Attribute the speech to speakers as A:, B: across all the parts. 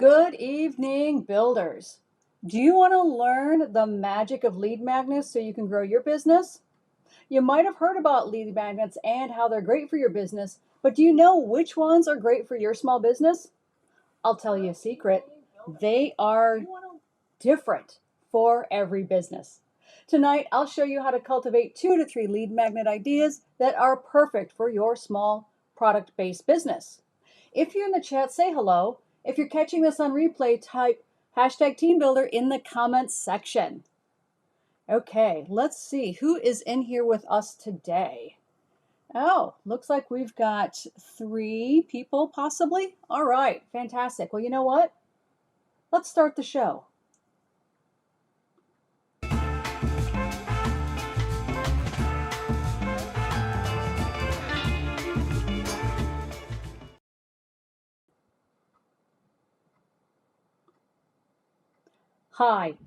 A: Good evening, builders. Do you want to learn the magic of lead magnets so you can grow your business? You might have heard about lead magnets and how they're great for your business, but do you know which ones are great for your small business? I'll tell you a secret. They are different for every business. Tonight, I'll show you how to cultivate 2 to 3 lead magnet ideas that are perfect for your small product-based business. If you're in the chat, say hello. If you're catching this on replay, type #TeamBuilder in the comments section. Okay, let's see who is in here with us today. Oh, looks like we've got 3 people possibly. All right, fantastic. Well, you know what? Let's start the show. Hi,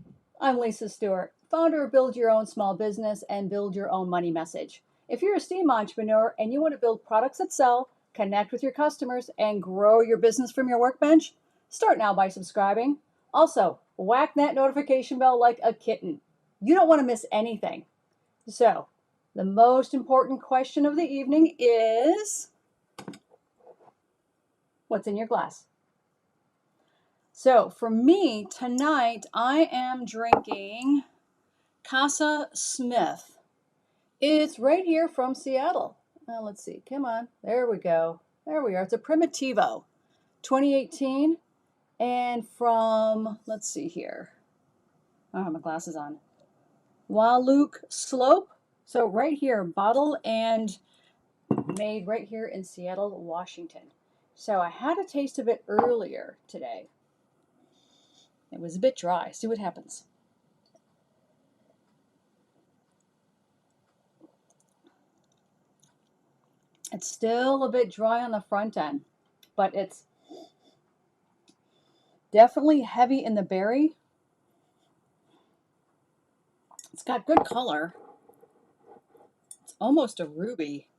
A: I'm Lisa Stewart, founder of Build Your Own Small Business and Build Your Own Money Message. If you're a STEAM entrepreneur and you want to build products that sell, connect with your customers, and grow your business from your workbench, start now by subscribing. Also, whack that notification bell like a kitten. You don't want to miss anything. So, the most important question of the evening is, what's in your glass? So for me, tonight, I am drinking Casa Smith. It's right here from Seattle. Let's see, come on, there we go. There we are, it's a Primitivo, 2018, and from, let's see here. I don't have my glasses on. Wahluke Slope. So right here, bottled and made right here in Seattle, Washington. So I had a taste of it earlier today. It was a bit dry. See what happens. It's still a bit dry on the front end, but it's definitely heavy in the berry. It's got good color. It's almost a ruby.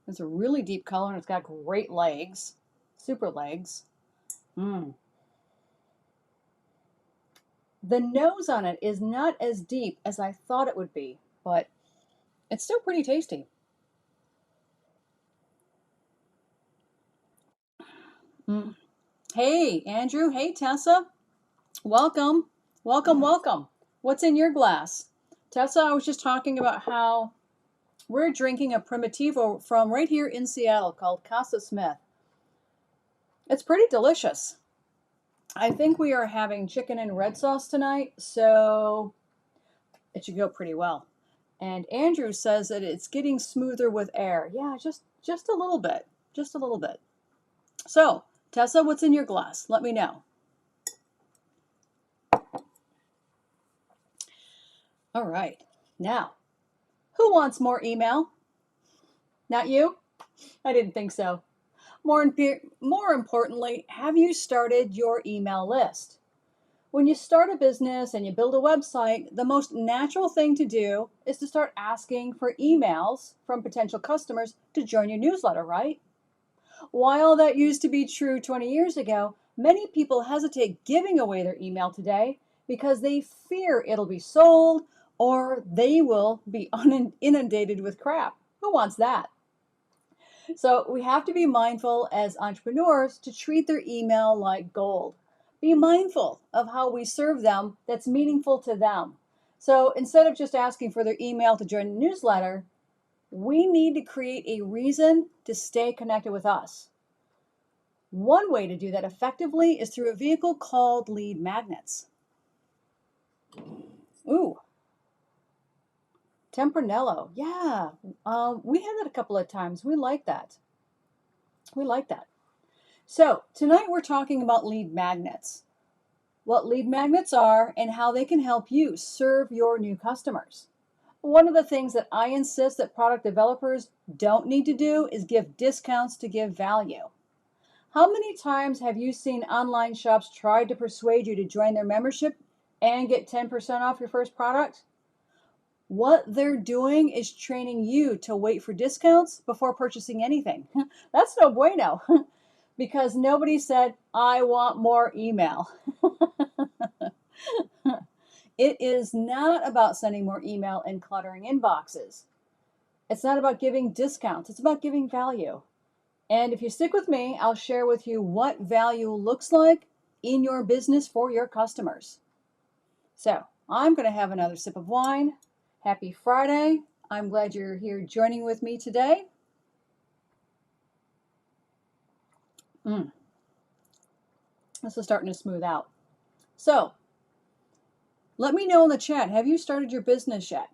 A: It's a really deep color and it's got great legs, super legs. The nose on it is not as deep as I thought it would be, but it's still pretty tasty. Hey, Andrew. Hey, Tessa. Welcome. Welcome, welcome. What's in your glass? Tessa, I was just talking about how we're drinking a Primitivo from right here in Seattle called Casa Smith. It's pretty delicious. I think we are having chicken and red sauce tonight, so it should go pretty well. And Andrew says that it's getting smoother with air. Yeah, just a little bit. Just a little bit. So, Tessa, what's in your glass? Let me know. All right. Now, who wants more email? Not you? I didn't think so. More importantly, have you started your email list? When you start a business and you build a website, the most natural thing to do is to start asking for emails from potential customers to join your newsletter, right? While that used to be true 20 years ago, many people hesitate giving away their email today because they fear it'll be sold or they will be inundated with crap. Who wants that? So we have to be mindful as entrepreneurs to treat their email like gold. Be mindful of how we serve them that's meaningful to them. So instead of just asking for their email to join the newsletter, we need to create a reason to stay connected with us. One way to do that effectively is through a vehicle called lead magnets. Ooh, Tempranillo. Yeah, we had that a couple of times. We like that. We like that. So tonight we're talking about lead magnets, what lead magnets are and how they can help you serve your new customers. One of the things that I insist that product developers don't need to do is give discounts to give value. How many times have you seen online shops try to persuade you to join their membership and get 10% off your first product? What they're doing is training you to wait for discounts before purchasing anything. That's no bueno. because nobody said, I want more email. It is not about sending more email and cluttering inboxes. It's not about giving discounts. It's about giving value. And if you stick with me, I'll share with you what value looks like in your business for your customers. So I'm going to have another sip of wine. Happy Friday. I'm glad you're here joining with me today. This is starting to smooth out. So let me know in the chat, have you started your business yet?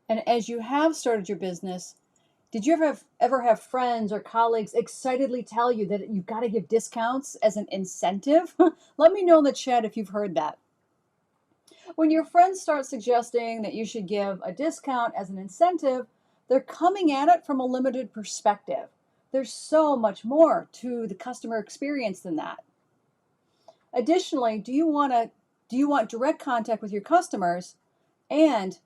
A: And as you have started your business, did you ever have friends or colleagues excitedly tell you that you've got to give discounts as an incentive? Let me know in the chat if you've heard that. When your friends start suggesting that you should give a discount as an incentive, they're coming at it from a limited perspective. There's so much more to the customer experience than that. Additionally, do you want direct contact with your customers, and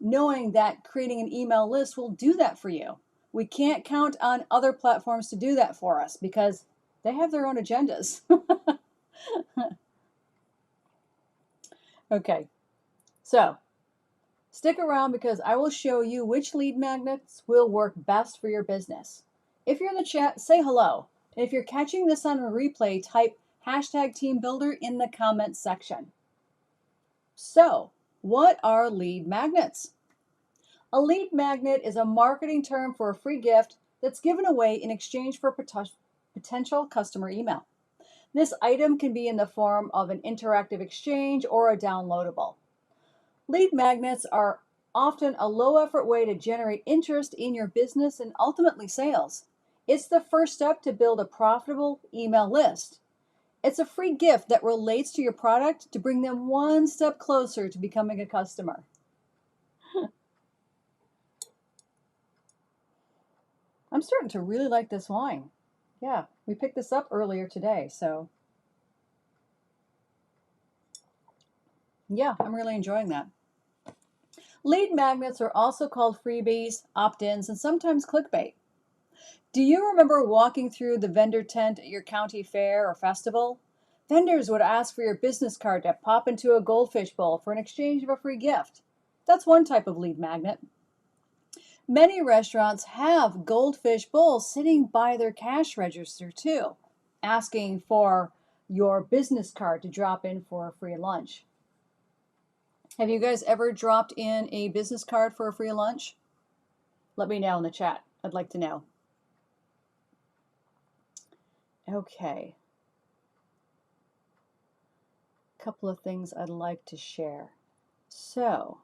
A: knowing that creating an email list will do that for you? We can't count on other platforms to do that for us because they have their own agendas. Okay, so stick around because I will show you which lead magnets will work best for your business. If you're in the chat, say hello. And if you're catching this on a replay, type #TeamBuilder in the comments section. So, what are lead magnets? A lead magnet is a marketing term for a free gift that's given away in exchange for potential customer email. This item can be in the form of an interactive exchange or a downloadable. Lead magnets are often a low-effort way to generate interest in your business and ultimately sales. It's the first step to build a profitable email list. It's a free gift that relates to your product to bring them one step closer to becoming a customer. I'm starting to really like this wine. Yeah, we picked this up earlier today, so yeah, I'm really enjoying that. Lead magnets are also called freebies, opt-ins, and sometimes clickbait. Do you remember walking through the vendor tent at your county fair or festival? Vendors would ask for your business card to pop into a goldfish bowl for an exchange of a free gift. That's one type of lead magnet. Many restaurants have goldfish bowls sitting by their cash register too, asking for your business card to drop in for a free lunch. Have you guys ever dropped in a business card for a free lunch? Let me know in the chat. I'd like to know. Okay. A couple of things I'd like to share. So,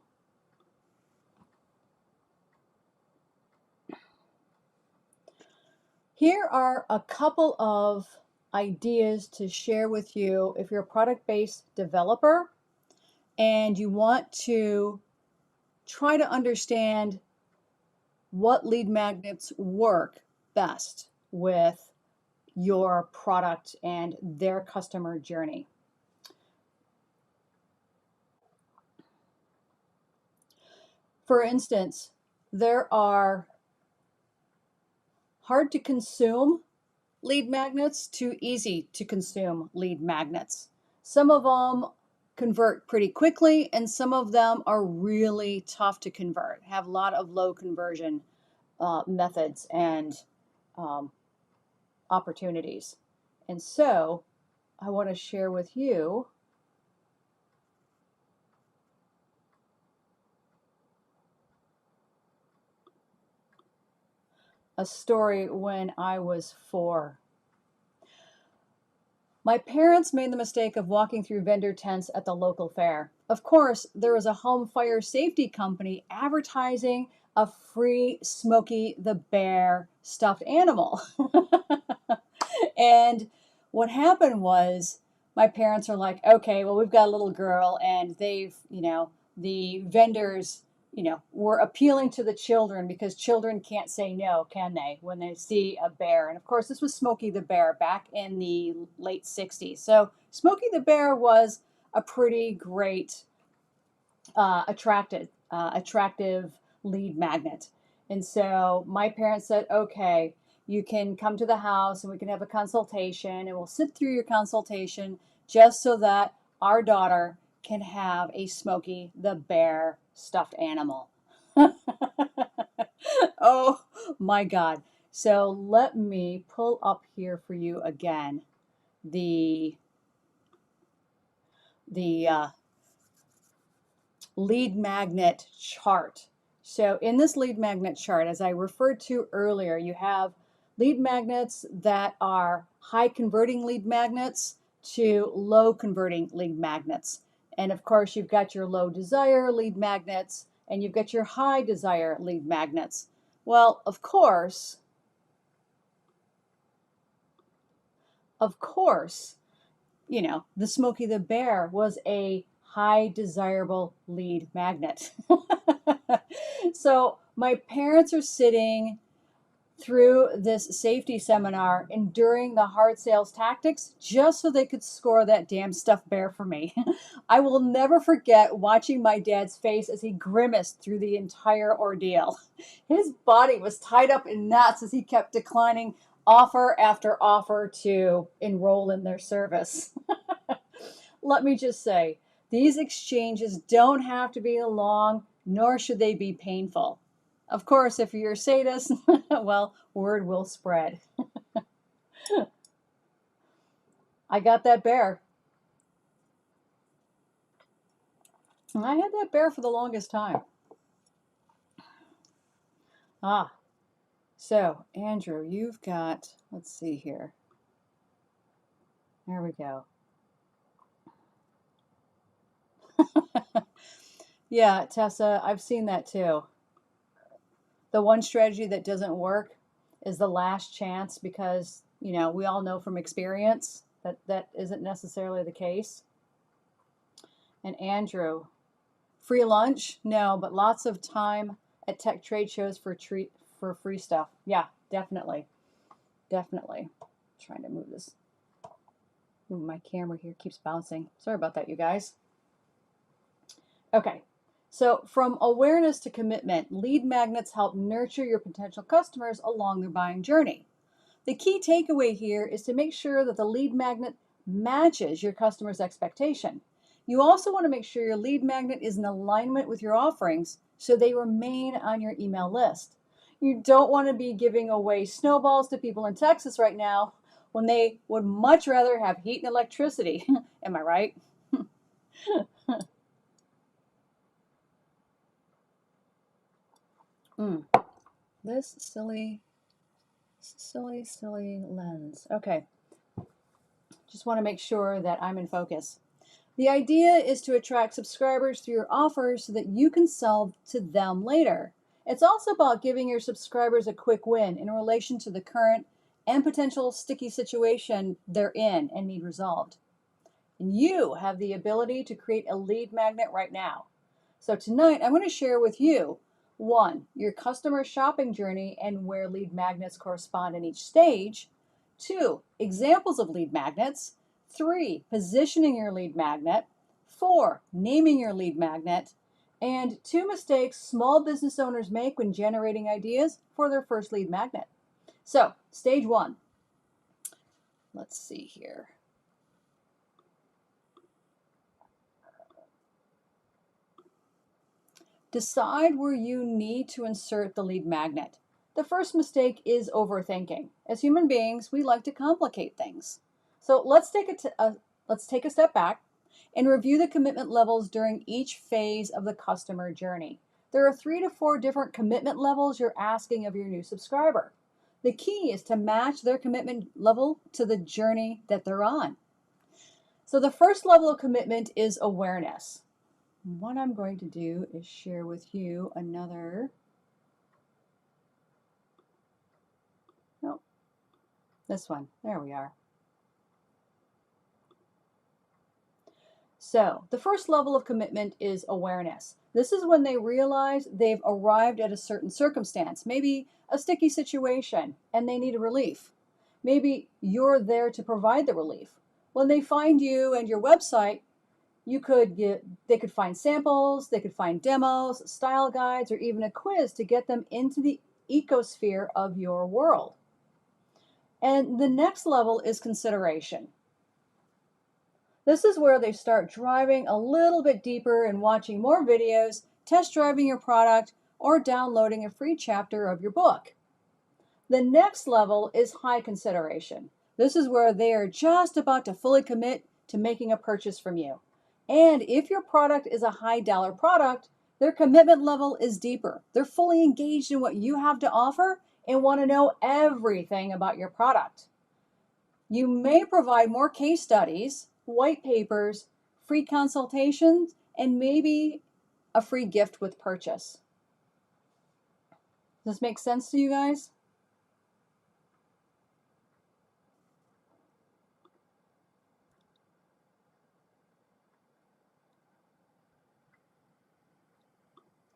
A: here are a couple of ideas to share with you if you're a product-based developer and you want to try to understand what lead magnets work best with your product and their customer journey. For instance, there are hard to consume lead magnets to easy to consume lead magnets. Some of them convert pretty quickly, and some of them are really tough to convert, have a lot of low conversion methods and opportunities. And so I want to share with you a story when I was 4. My parents made the mistake of walking through vendor tents at the local fair. Of course, there was a home fire safety company advertising a free Smokey the Bear stuffed animal. And what happened was my parents are like, okay, well, we've got a little girl and they've, the vendors, were appealing to the children because children can't say no, can they, when they see a bear? And of course, this was Smokey the Bear back in the late 60s. So Smokey the Bear was a pretty great, attractive lead magnet. And so my parents said, okay, you can come to the house and we can have a consultation, and we'll sit through your consultation just so that our daughter can have a Smokey the Bear stuffed animal. Oh my God. So let me pull up here for you again the lead magnet chart. So in this lead magnet chart, as I referred to earlier, you have lead magnets that are high converting lead magnets to low converting lead magnets. And of course, you've got your low desire lead magnets and you've got your high desire lead magnets. Well, of course, you know, the Smokey the Bear was a high desirable lead magnet. So my parents are sitting through this safety seminar enduring the hard sales tactics just so they could score that damn stuffed bear for me. I will never forget watching my dad's face as he grimaced through the entire ordeal. His body was tied up in knots as he kept declining offer after offer to enroll in their service. Let me just say, these exchanges don't have to be long, nor should they be painful. Of course, if you're a sadist, well, word will spread. I got that bear. I had that bear for the longest time. So Andrew, you've got, let's see here. There we go. Yeah, Tessa, I've seen that too. The one strategy that doesn't work is the last chance because, you know, we all know from experience that that isn't necessarily the case. And Andrew, free lunch? No, but lots of time at tech trade shows for free stuff. Yeah, definitely. Definitely. Trying to move this. Ooh, my camera here keeps bouncing. Sorry about that, you guys. Okay. So from awareness to commitment, lead magnets help nurture your potential customers along their buying journey. The key takeaway here is to make sure that the lead magnet matches your customer's expectation. You also want to make sure your lead magnet is in alignment with your offerings so they remain on your email list. You don't want to be giving away snowballs to people in Texas right now when they would much rather have heat and electricity. Am I right? This silly lens. Okay. Just want to make sure that I'm in focus. The idea is to attract subscribers through your offers so that you can sell to them later. It's also about giving your subscribers a quick win in relation to the current and potential sticky situation they're in and need resolved. And you have the ability to create a lead magnet right now. So tonight I'm going to share with you 1, your customer shopping journey and where lead magnets correspond in each stage. 2, examples of lead magnets. 3, positioning your lead magnet. 4, naming your lead magnet. And 2 mistakes small business owners make when generating ideas for their first lead magnet. So, stage 1. Let's see here. Decide where you need to insert the lead magnet. The first mistake is overthinking. As human beings, we like to complicate things. So let's take a step back and review the commitment levels during each phase of the customer journey. There are 3 to 4 different commitment levels you're asking of your new subscriber. The key is to match their commitment level to the journey that they're on. So the first level of commitment is awareness. What I'm going to do is share with you another, this one, there we are. So the first level of commitment is awareness. This is when they realize they've arrived at a certain circumstance, maybe a sticky situation, and they need a relief. Maybe you're there to provide the relief. When they find you and your website, they could find samples, they could find demos, style guides, or even a quiz to get them into the ecosphere of your world. And the next level is consideration. This is where they start driving a little bit deeper and watching more videos, test driving your product, or downloading a free chapter of your book. The next level is high consideration. This is where they are just about to fully commit to making a purchase from you. And if your product is a high dollar product, their commitment level is deeper. They're fully engaged in what you have to offer and want to know everything about your product. You may provide more case studies, white papers, free consultations, and maybe a free gift with purchase. Does this make sense to you guys?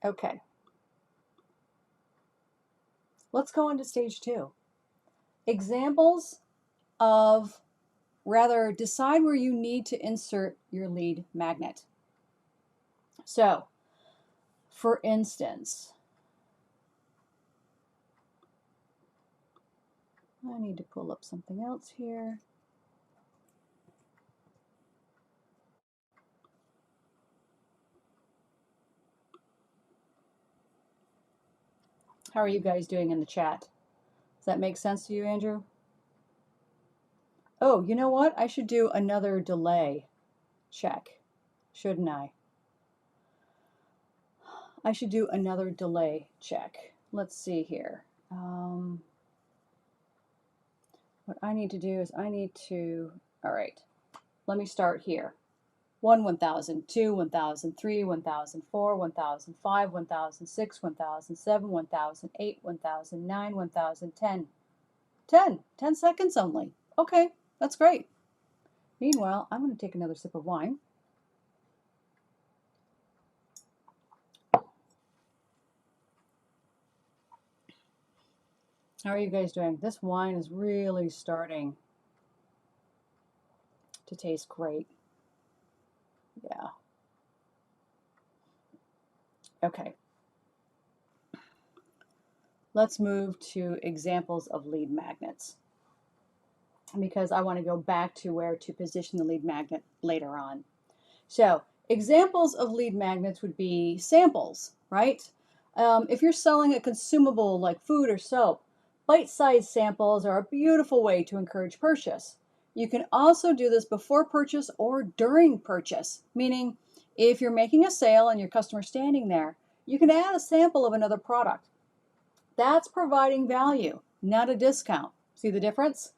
A: Okay. Let's go on to stage 2. Examples of, rather, decide where you need to insert your lead magnet. So, for instance, I need to pull up something else here. How are you guys doing in the chat? Does that make sense to you, Andrew? Oh, you know what? I should do another delay check, shouldn't I? I should do another delay check. Let's see here. What I need to do is all right, let me start here. 1, 1000, 2, 1000, 3, 1000, 4, 1000, 5, 1000, 6, 1000, 7, 1000, 8, 1000, 9, 1000, 10. 10 seconds only. Okay, that's great. Meanwhile, I'm going to take another sip of wine. How are you guys doing? This wine is really starting to taste great. Yeah. Okay. Let's move to examples of lead magnets, because I want to go back to where to position the lead magnet later on. So examples of lead magnets would be samples, right? If you're selling a consumable like food or soap, bite-sized samples are a beautiful way to encourage purchase. You can also do this before purchase or during purchase, meaning if you're making a sale and your customer's standing there, you can add a sample of another product. That's providing value, not a discount. See the difference?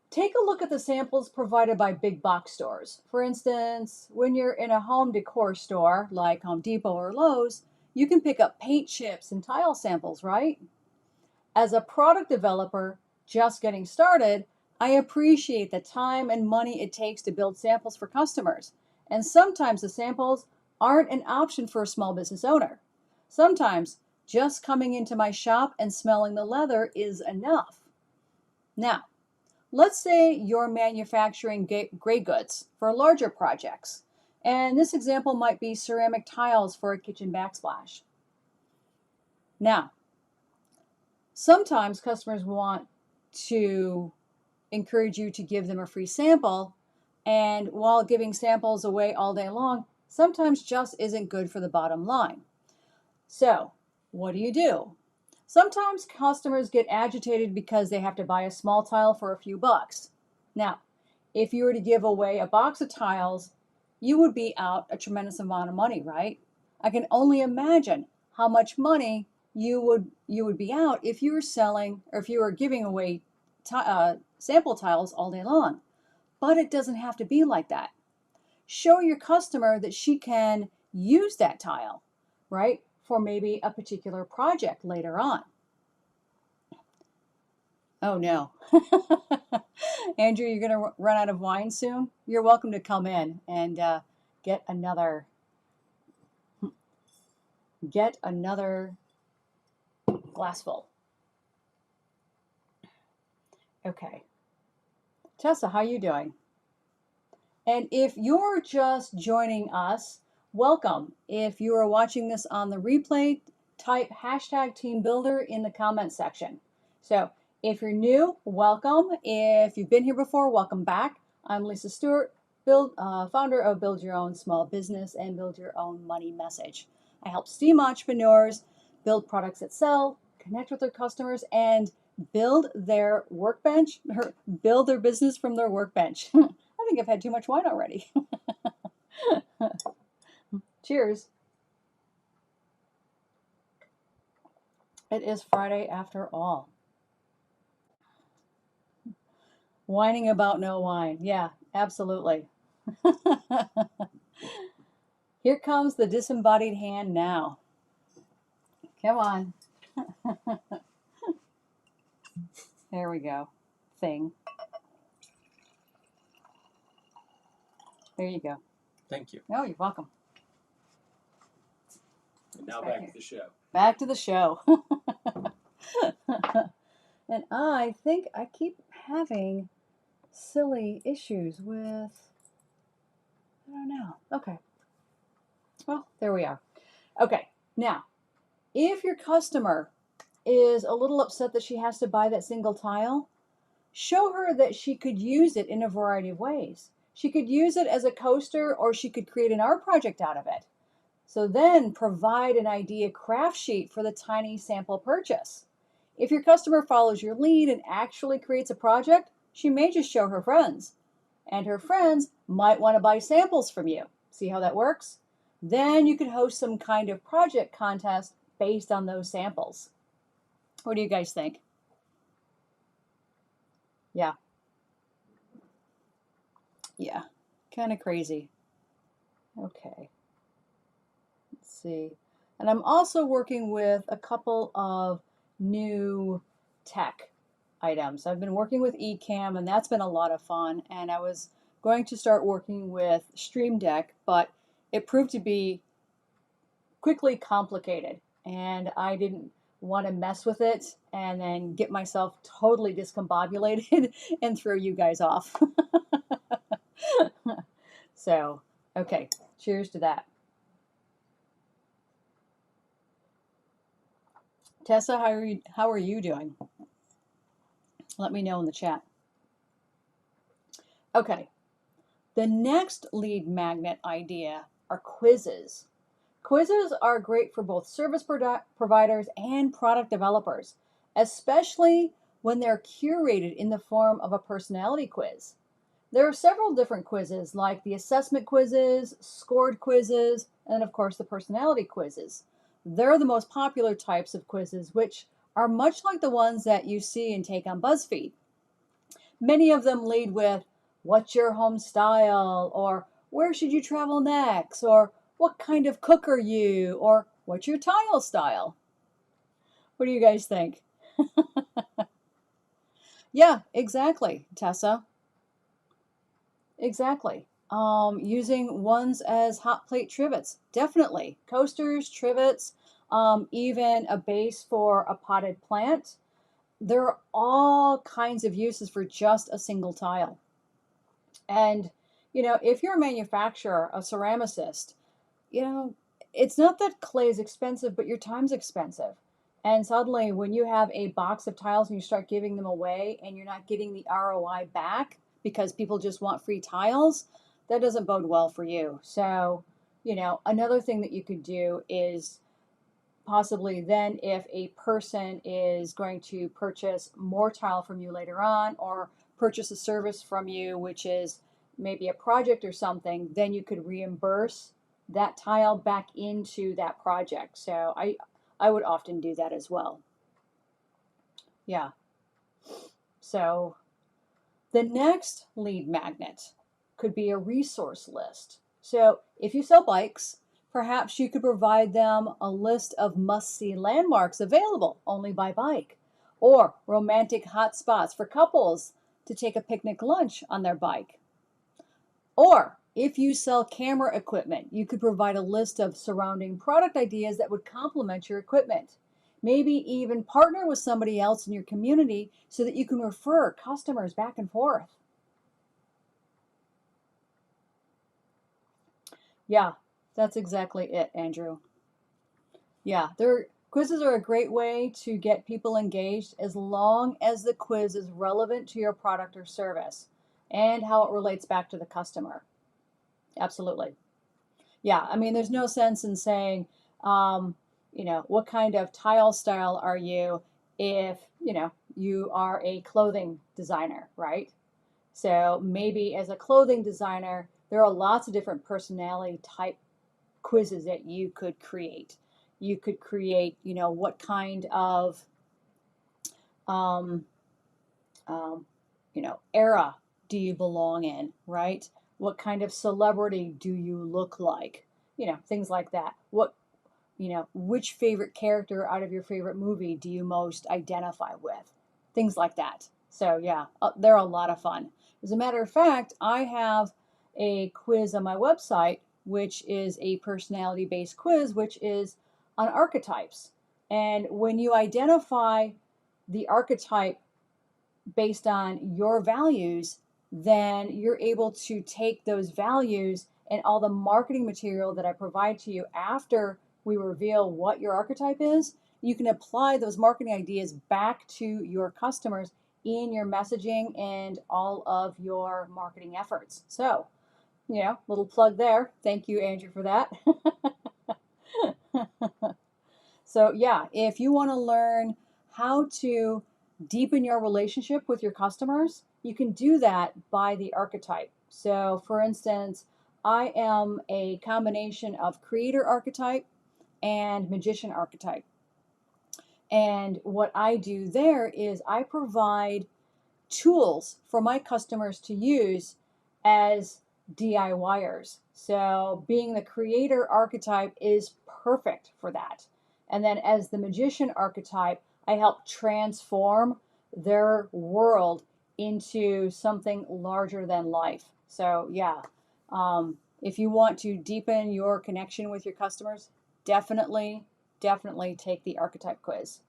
A: Take a look at the samples provided by big box stores. For instance, when you're in a home decor store like Home Depot or Lowe's, you can pick up paint chips and tile samples, right? As a product developer just getting started, I appreciate the time and money it takes to build samples for customers. And sometimes the samples aren't an option for a small business owner. Sometimes just coming into my shop and smelling the leather is enough. Now, let's say you're manufacturing gray goods for larger projects, and this example might be ceramic tiles for a kitchen backsplash. Now, sometimes customers want to encourage you to give them a free sample, and while giving samples away all day long, sometimes just isn't good for the bottom line. So, what do? Sometimes customers get agitated because they have to buy a small tile for a few bucks. Now, if you were to give away a box of tiles, you would be out a tremendous amount of money, right? I can only imagine how much money you would be out if you were selling, or if you were giving away sample tiles all day long. But it doesn't have to be like that. Show your customer that she can use that tile, right, for maybe a particular project later on. Oh no. Andrew, you're going to run out of wine soon? You're welcome to come in and get another glassful. Okay. Tessa, how you doing? And if you're just joining us, welcome. If you are watching this on the replay, type #TeamBuilder in the comment section. So If you're new, welcome. If you've been here before, welcome back. I'm Lisa Stewart, founder of Build Your Own Small Business and Build Your Own Money Message. I help STEAM entrepreneurs build products that sell, connect with their customers, and build their workbench, or build their business from their workbench. I think I've had too much wine already. Cheers. It is Friday after all. Whining about no wine. Yeah, absolutely. Here comes the disembodied hand now. Come on. There we go. Thing. There you go.
B: Thank you.
A: Oh, you're welcome.
B: And now back to the show.
A: Back to the show. And I think I keep having silly issues with, I don't know. Okay. Well, there we are. Okay. Now, if your customer is a little upset that she has to buy that single tile, show her that she could use it in a variety of ways. She could use it as a coaster, or she could create an art project out of it. So then provide an idea craft sheet for the tiny sample purchase. If your customer follows your lead and actually creates a project, she may just show her friends. And her friends might want to buy samples from you. See how that works? Then you could host some kind of project contest based on those samples. What do you guys think? Yeah. Yeah. Kind of crazy. Okay. Let's see. And I'm also working with a couple of new tech items. I've been working with Ecamm, and that's been a lot of fun. And I was going to start working with Stream Deck, but it proved to be quickly complicated, and I didn't want to mess with it and then get myself totally discombobulated and throw you guys off. So, okay, cheers to that. Tessa, how are you doing? Let me know in the chat. Okay, the next lead magnet idea are quizzes. Quizzes are great for both service providers and product developers, especially when they're curated in the form of a personality quiz. There are several different quizzes, like the assessment quizzes, scored quizzes, and of course the personality quizzes. They're the most popular types of quizzes, which are much like the ones that you see and take on BuzzFeed. Many of them lead with, "What's your home style?" or "Where should you travel next?" or "What kind of cook are you?" or "What's your tile style?" What do you guys think? Yeah, exactly, Tessa. Exactly. Using ones as hot plate trivets, definitely. Coasters, trivets, even a base for a potted plant. There are all kinds of uses for just a single tile. And, if you're a manufacturer, a ceramicist, it's not that clay is expensive, but your time's expensive. And suddenly, when you have a box of tiles and you start giving them away and you're not getting the ROI back because people just want free tiles, that doesn't bode well for you. So, another thing that you could do is possibly then, if a person is going to purchase more tile from you later on, or purchase a service from you, which is maybe a project or something, then you could reimburse that tile back into that project. So I would often do that as well. Yeah. So the next lead magnet could be a resource list. So if you sell bikes, perhaps you could provide them a list of must-see landmarks available only by bike, or romantic hotspots for couples to take a picnic lunch on their bike. Or if you sell camera equipment, you could provide a list of surrounding product ideas that would complement your equipment. Maybe even partner with somebody else in your community so that you can refer customers back and forth. Yeah, that's exactly it, Andrew. Yeah, Quizzes are a great way to get people engaged as long as the quiz is relevant to your product or service and how it relates back to the customer. Absolutely. Yeah, I mean, there's no sense in saying, what kind of tile style are you if, you are a clothing designer, right? So maybe as a clothing designer, there are lots of different personality type quizzes that you could create. You could create, what kind of, um, um, era do you belong in, right? What kind of celebrity do you look like? Things like that. Which favorite character out of your favorite movie do you most identify with? Things like that. So yeah, they're a lot of fun. As a matter of fact, I have a quiz on my website, which is a personality-based quiz, which is on archetypes. And when you identify the archetype based on your values, then you're able to take those values and all the marketing material that I provide to you after we reveal what your archetype is. You can apply those marketing ideas back to your customers in your messaging and all of your marketing efforts. So, little plug there. Thank you, Andrew, for that. So, yeah, if you want to learn how to deepen your relationship with your customers, you can do that by the archetype. So, for instance, I am a combination of creator archetype and magician archetype. And what I do there is I provide tools for my customers to use as DIYers. So being the creator archetype is perfect for that. And then as the magician archetype, I help transform their world into something larger than life. So yeah, if you want to deepen your connection with your customers, definitely, definitely take the archetype quiz.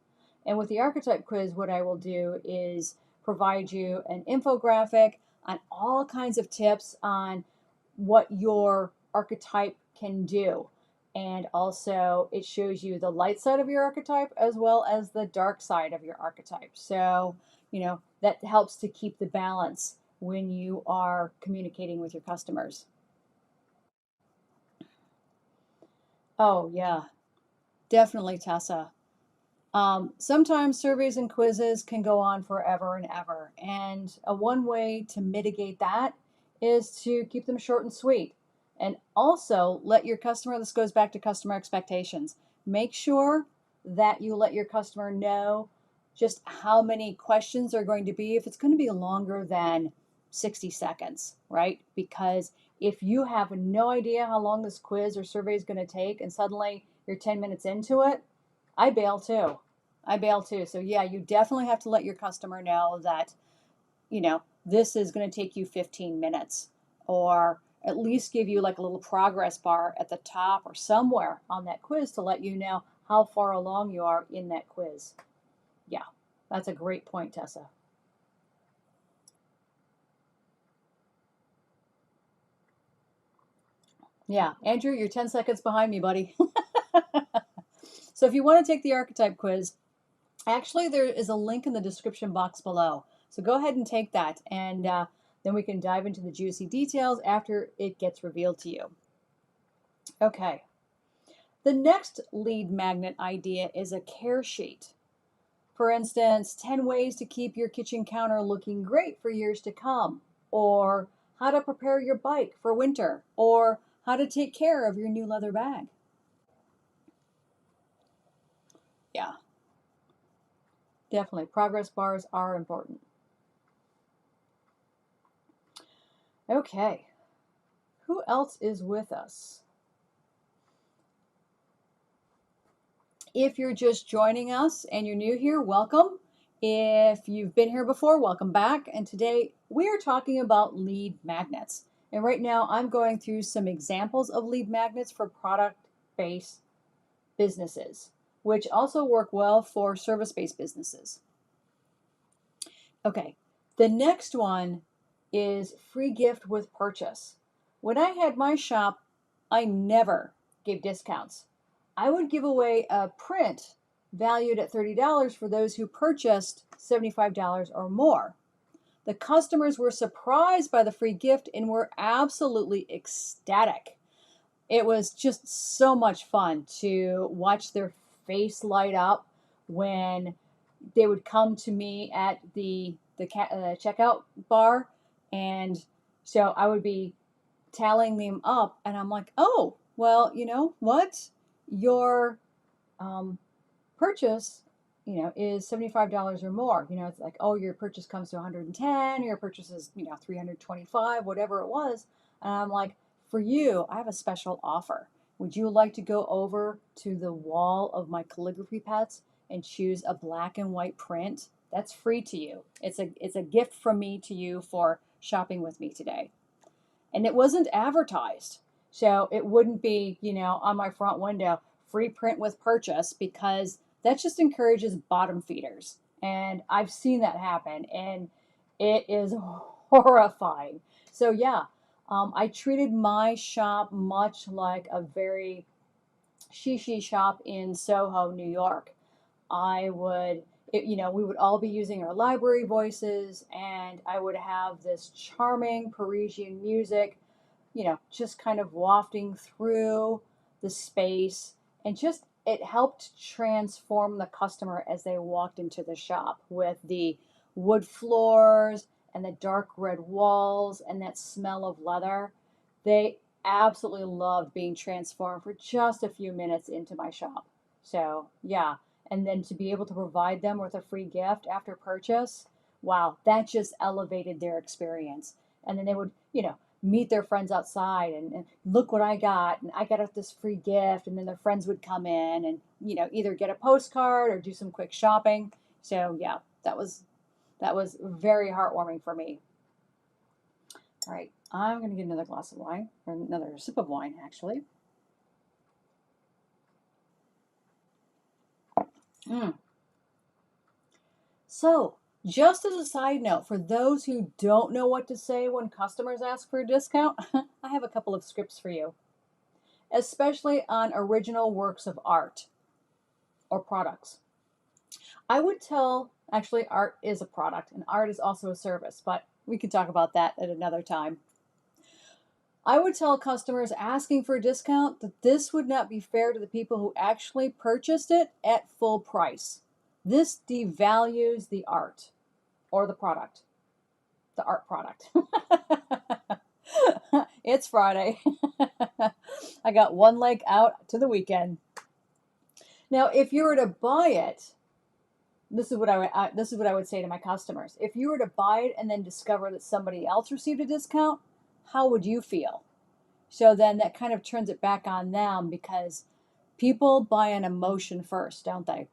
A: And with the archetype quiz, what I will do is provide you an infographic on all kinds of tips on what your archetype can do. And also, it shows you the light side of your archetype as well as the dark side of your archetype. So, that helps to keep the balance when you are communicating with your customers. Oh, yeah, definitely, Tessa. Sometimes surveys and quizzes can go on forever and ever. And one way to mitigate that is to keep them short and sweet. And also let your customer, this goes back to customer expectations, make sure that you let your customer know just how many questions are going to be. If it's going to be longer than 60 seconds, right? Because if you have no idea how long this quiz or survey is going to take and suddenly you're 10 minutes into it, I bail too. I bail too. So yeah, you definitely have to let your customer know that, this is going to take you 15 minutes, or at least give you like a little progress bar at the top or somewhere on that quiz to let you know how far along you are in that quiz. Yeah, that's a great point, Tessa. Yeah, Andrew, you're 10 seconds behind me, buddy. So if you want to take the archetype quiz, actually, there is a link in the description box below. So go ahead and take that, and then we can dive into the juicy details after it gets revealed to you. Okay. The next lead magnet idea is a care sheet. For instance, 10 ways to keep your kitchen counter looking great for years to come, or how to prepare your bike for winter, or how to take care of your new leather bag. Yeah, definitely. Progress bars are important. Okay, who else is with us? If you're just joining us and you're new here, welcome. If you've been here before, welcome back. And today we are talking about lead magnets. And right now I'm going through some examples of lead magnets for product-based businesses, which also work well for service-based businesses. Okay, the next one is free gift with purchase. When I had my shop, I never gave discounts. I would give away a print valued at $30 for those who purchased $75 or more. The customers were surprised by the free gift and were absolutely ecstatic. It was just so much fun to watch their face light up when they would come to me at the checkout bar, and so I would be tallying them up, and I'm like, oh, well, you know what, your purchase, is $75 or more. It's like, oh, your purchase comes to 110, your purchase is, 325, whatever it was. And I'm like, for you, I have a special offer. Would you like to go over to the wall of my calligraphy pets and choose a black and white print? That's free to you. It's a gift from me to you for shopping with me today. And it wasn't advertised. So it wouldn't be, on my front window, free print with purchase, because that just encourages bottom feeders. And I've seen that happen, and it is horrifying. So, yeah, I treated my shop much like a very shishi shop in Soho, New York. I would, we would all be using our library voices, and I would have this charming Parisian music, just kind of wafting through the space, and just it helped transform the customer as they walked into the shop with the wood floors and the dark red walls and that smell of leather. They absolutely loved being transformed for just a few minutes into my shop. So, yeah. And then to be able to provide them with a free gift after purchase, wow, that just elevated their experience. And then they would, meet their friends outside and look what I got. And I got this free gift. And then their friends would come in and, either get a postcard or do some quick shopping. So, yeah, that was very heartwarming for me. All right, I'm going to get another glass of wine, or another sip of wine, actually. So, just as a side note, for those who don't know what to say when customers ask for a discount, I have a couple of scripts for you, especially on original works of art or products. I would tell, actually, art is a product and art is also a service, but we can talk about that at another time. I would tell customers asking for a discount that this would not be fair to the people who actually purchased it at full price. This devalues the art or the product, the art product. It's Friday. I got one leg out to the weekend. Now, if you were to buy it, this is what I would say to my customers. If you were to buy it and then discover that somebody else received a discount, how would you feel? So then that kind of turns it back on them, because people buy an emotion first, don't they?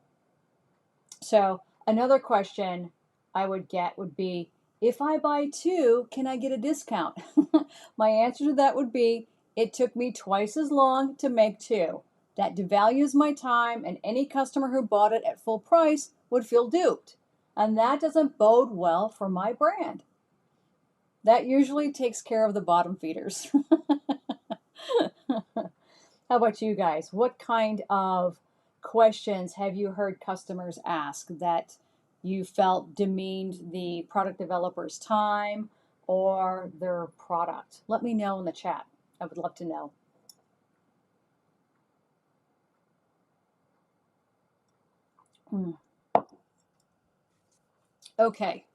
A: So another question I would get would be, if I buy two, can I get a discount? My answer to that would be, it took me twice as long to make two. That devalues my time, and any customer who bought it at full price would feel duped. And that doesn't bode well for my brand. That usually takes care of the bottom feeders. How about you guys? What kind of questions have you heard customers ask that you felt demeaned the product developer's time or their product? Let me know in the chat. I would love to know. Okay.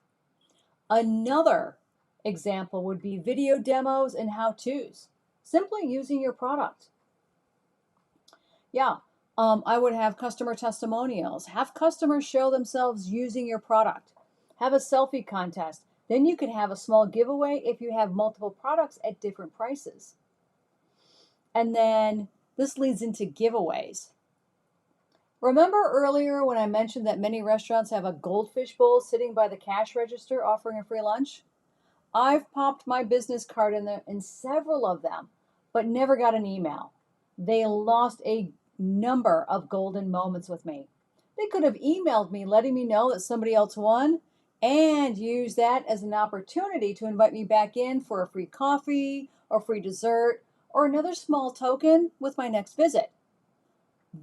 A: Another example would be video demos and how-tos. Simply using your product. Yeah, I would have customer testimonials. Have customers show themselves using your product. Have a selfie contest. Then you could have a small giveaway if you have multiple products at different prices. And then this leads into giveaways. Remember earlier when I mentioned that many restaurants have a goldfish bowl sitting by the cash register offering a free lunch? I've popped my business card in several of them, but never got an email. They lost a number of golden moments with me. They could have emailed me letting me know that somebody else won, and used that as an opportunity to invite me back in for a free coffee or free dessert or another small token with my next visit.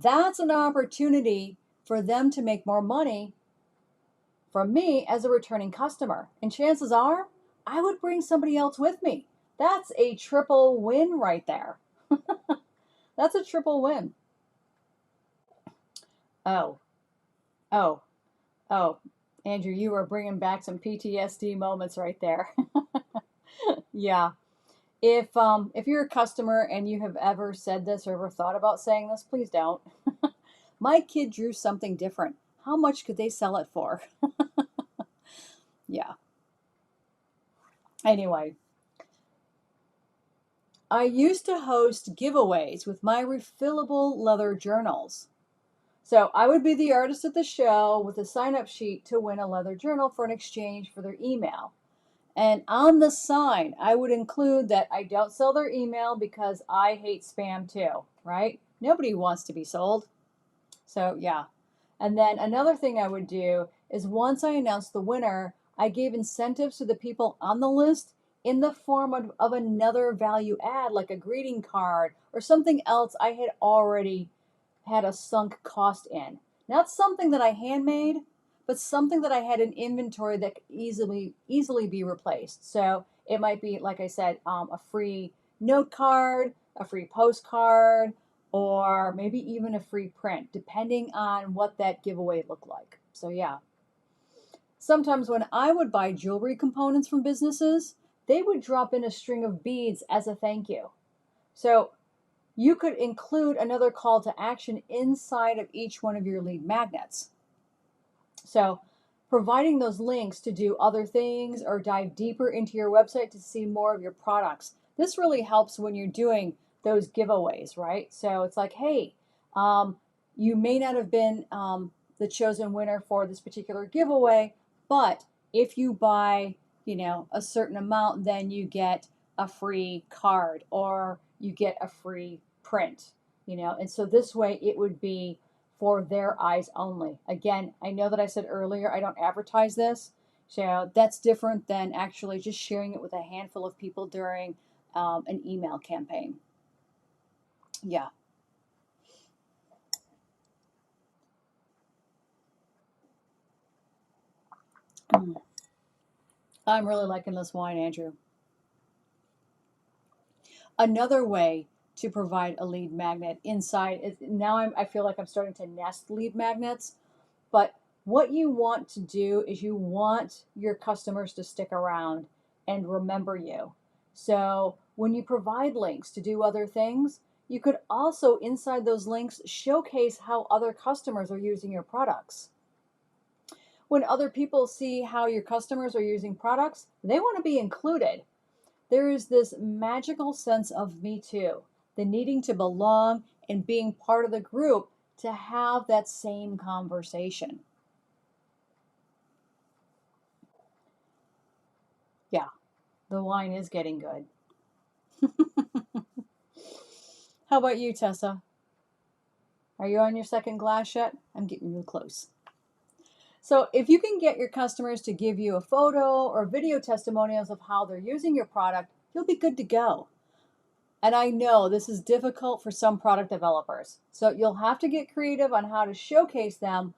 A: That's an opportunity for them to make more money from me as a returning customer. And chances are, I would bring somebody else with me. That's a triple win right there. That's a triple win. Oh, oh, oh. Andrew, you are bringing back some PTSD moments right there. Yeah. If you're a customer and you have ever said this or ever thought about saying this, please don't. My kid drew something different. How much could they sell it for? Yeah. Anyway, I used to host giveaways with my refillable leather journals. So I would be the artist at the show with a sign up sheet to win a leather journal for an exchange for their email. And on the sign, I would include that I don't sell their email because I hate spam too, right? Nobody wants to be sold. So, yeah. And then another thing I would do is once I announced the winner, I gave incentives to the people on the list in the form of another value add, like a greeting card or something else I had already had a sunk cost in. Not something that I handmade, but something that I had in inventory that could easily be replaced. So it might be, like I said, a free note card, a free postcard, or maybe even a free print, depending on what that giveaway looked like. So yeah. Sometimes when I would buy jewelry components from businesses, they would drop in a string of beads as a thank you. So you could include another call to action inside of each one of your lead magnets. So providing those links to do other things or dive deeper into your website to see more of your products. This really helps when you're doing those giveaways, right? So it's like, hey, you may not have been the chosen winner for this particular giveaway, but if you buy, a certain amount, then you get a free card or you get a free print, and so this way it would be for their eyes only. Again, I know that I said earlier I don't advertise this, so that's different than actually just sharing it with a handful of people during an email campaign. Yeah. I'm really liking this wine, Andrew. Another way to provide a lead magnet inside is now I feel like I'm starting to nest lead magnets, but what you want to do is you want your customers to stick around and remember you. So when you provide links to do other things, you could also inside those links showcase how other customers are using your products. When other people see how your customers are using products, they want to be included. There is this magical sense of me too, the needing to belong and being part of the group to have that same conversation. Yeah, the wine is getting good. How about you, Tessa? Are you on your second glass yet? I'm getting real close. So, if you can get your customers to give you a photo or video testimonials of how they're using your product, you'll be good to go. And I know this is difficult for some product developers. So, you'll have to get creative on how to showcase them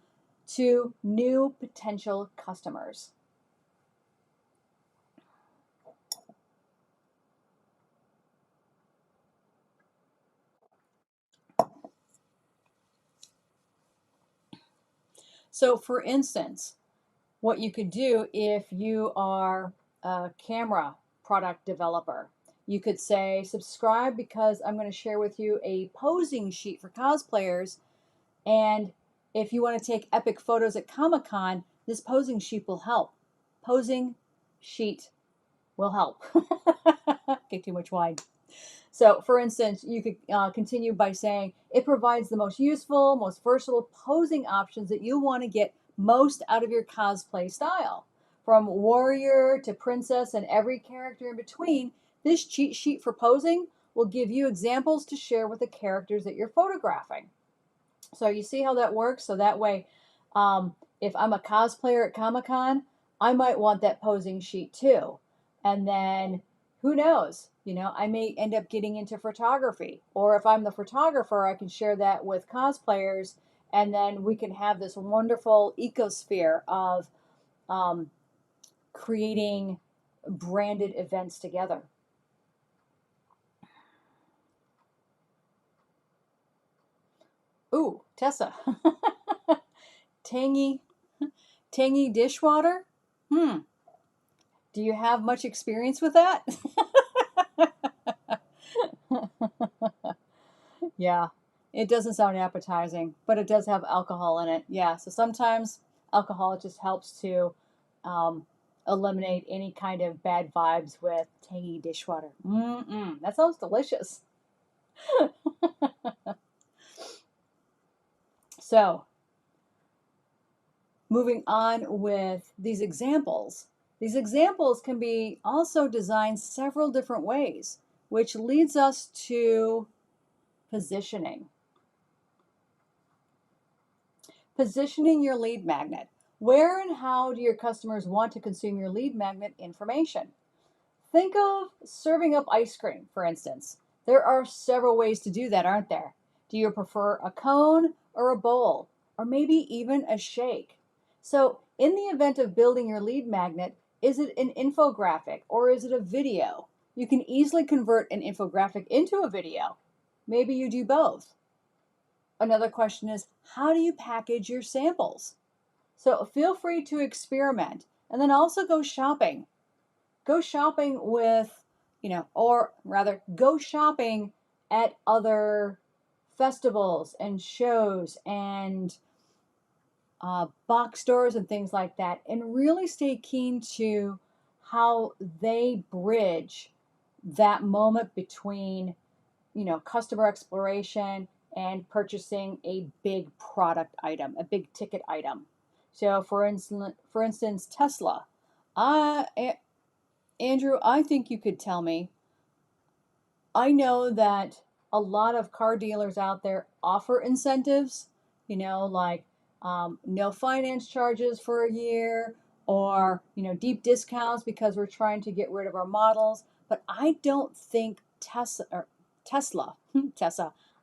A: to new potential customers. So, for instance, what you could do if you are a camera product developer, you could say, subscribe because I'm going to share with you a posing sheet for cosplayers. And if you want to take epic photos at Comic Con, this posing sheet will help. Posing sheet will help. Get too much wine. So, for instance, you could continue by saying it provides the most useful, most versatile posing options that you want to get most out of your cosplay style. From warrior to princess and every character in between, this cheat sheet for posing will give you examples to share with the characters that you're photographing. So, you see how that works? So, that way, if I'm a cosplayer at Comic Con, I might want that posing sheet too. And then who knows? I may end up getting into photography. Or if I'm the photographer, I can share that with cosplayers And then we can have this wonderful ecosphere of creating branded events together. Ooh, Tessa. tangy, tangy dishwater? Hmm. Do you have much experience with that? Yeah, it doesn't sound appetizing, but it does have alcohol in it. Yeah, so sometimes alcohol just helps to um, eliminate any kind of bad vibes with tangy dishwater. That sounds delicious. So, moving on with these examples. These examples can be also designed several different ways, which leads us to positioning. Positioning your lead magnet. Where and how do your customers want to consume your lead magnet information? Think of serving up ice cream, for instance. There are several ways to do that, aren't there? Do you prefer a cone or a bowl, or maybe even a shake? So, in the event of building your lead magnet, is it an infographic or is it a video? You can easily convert an infographic into a video. Maybe you do both. Another question is, how do you package your samples? So feel free to experiment and then also go shopping. Go shopping with, or rather, go shopping at other festivals and shows and box stores and things like that, and really stay keen to how they bridge that moment between customer exploration and purchasing a big product item, a big ticket item. So for instance, Tesla. Uh, Andrew, I think you could tell me. I know that a lot of car dealers out there offer incentives, like no finance charges for a year, or deep discounts because we're trying to get rid of our models. But I don't think Tesla, Tesla,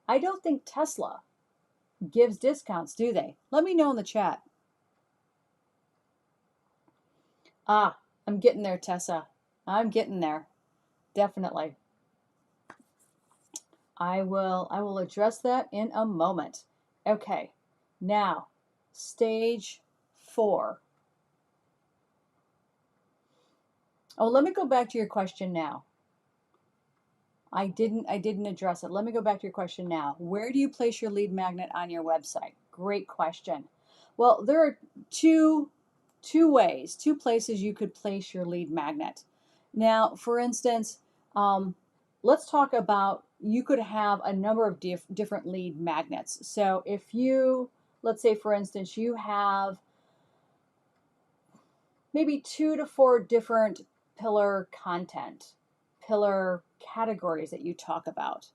A: I don't think Tesla gives discounts, do they? Let me know in the chat. Ah, I'm getting there, Tessa. I'm getting there. Definitely. I will address that in a moment. Okay. Now, stage 4. Oh, let me go back to your question now. I didn't address it. Let me go back to your question now. Where do you place your lead magnet on your website? Great question. Well, there are two ways, two places you could place your lead magnet. Now, for instance, let's talk about, you could have a number of different lead magnets. So if you, let's say for instance, you have maybe 2 to 4 different pillar categories that you talk about.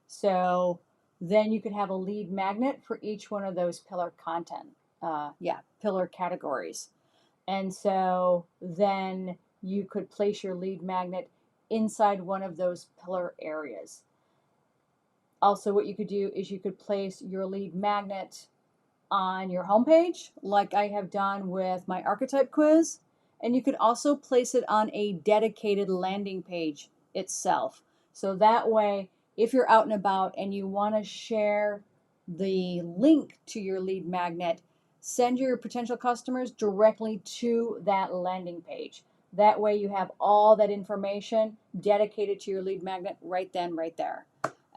A: So then you could have a lead magnet for each one of those pillar categories. And so then you could place your lead magnet inside one of those pillar areas. Also, what you could do is you could place your lead magnet on your homepage, like I have done with my archetype quiz. And you could also place it on a dedicated landing page itself. So that way, if you're out and about and you want to share the link to your lead magnet, send your potential customers directly to that landing page. That way you have all that information dedicated to your lead magnet right then, right there.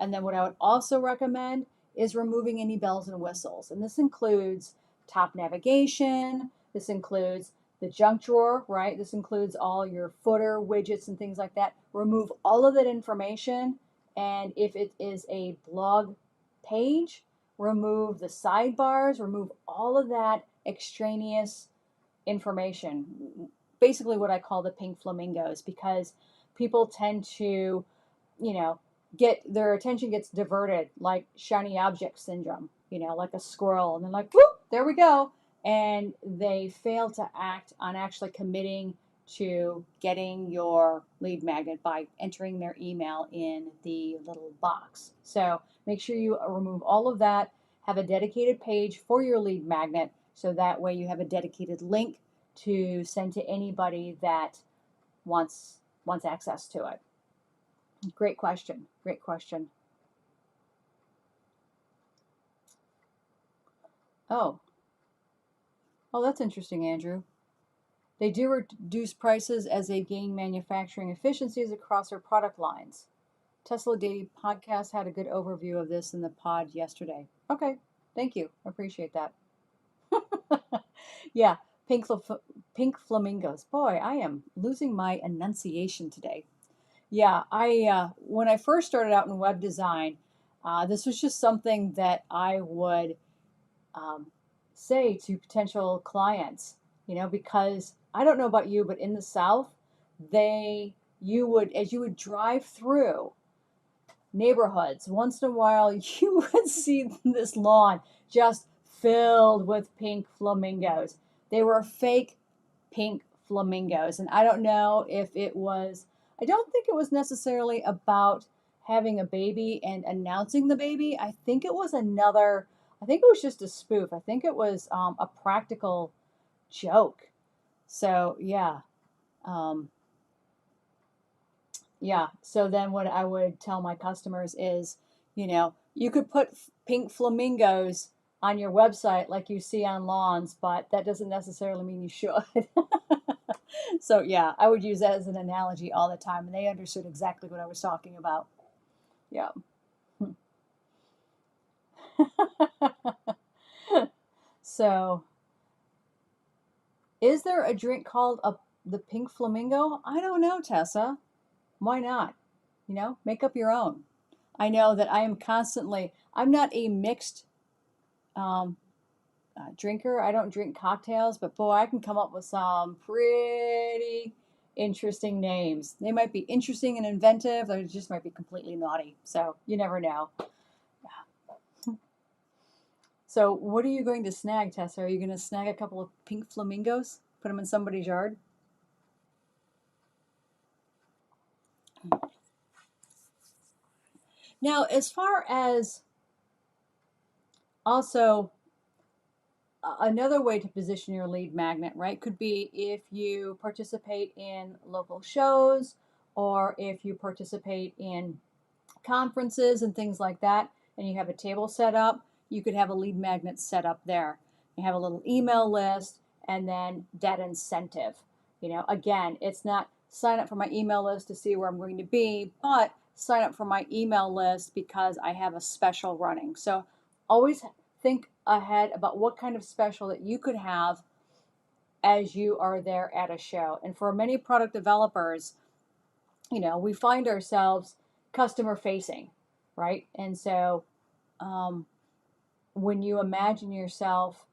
A: And then what I would also recommend is removing any bells and whistles. And this includes top navigation, this includes the junk drawer, right? This includes all your footer widgets and things like that. Remove all of that information. And if it is a blog page, remove the sidebars, remove all of that extraneous information. Basically what I call the pink flamingos, because people tend to, get their attention gets diverted like shiny object syndrome, like a squirrel, and they're like, whoop, there we go. And they fail to act on actually committing to getting your lead magnet by entering their email in the little box. So make sure you remove all of that, have a dedicated page for your lead magnet, so that way you have a dedicated link to send to anybody that wants access to it. Great question. Great question. Oh, that's interesting, Andrew. They do reduce prices as they gain manufacturing efficiencies across their product lines. Tesla Daily Podcast had a good overview of this in the pod yesterday. Okay, thank you. I appreciate that. Yeah, pink flamingos. Boy, I am losing my enunciation today. Yeah, I when I first started out in web design, this was just something that I would um, say to potential clients, because I don't know about you, but in the South, you would, as you would drive through neighborhoods, once in a while, you would see this lawn just filled with pink flamingos. They were fake pink flamingos. And I don't know if I don't think it was necessarily about having a baby and announcing the baby. I think it was just a spoof. I think it was a practical joke. So, yeah. Um, yeah. So then what I would tell my customers is, you could put pink flamingos on your website like you see on lawns, but that doesn't necessarily mean you should. So yeah, I would use that as an analogy all the time, and they understood exactly what I was talking about. Yeah. So, is there a drink called the Pink Flamingo? I don't know, Tessa. Why not? Make up your own. I know that I'm not a mixed um, drinker. I don't drink cocktails, but boy, I can come up with some pretty interesting names. They might be interesting and inventive, or they just might be completely naughty. So you never know. So what are you going to snag, Tessa? Are you going to snag a couple of pink flamingos? Put them in somebody's yard? Now, as far as also another way to position your lead magnet, right, could be if you participate in local shows or if you participate in conferences and things like that, and you have a table set up, you could have a lead magnet set up there. You have a little email list and then that incentive. Again, it's not sign up for my email list to see where I'm going to be, but sign up for my email list because I have a special running. So always think ahead about what kind of special that you could have as you are there at a show. And for many product developers, we find ourselves customer facing, right? And so when you imagine yourself,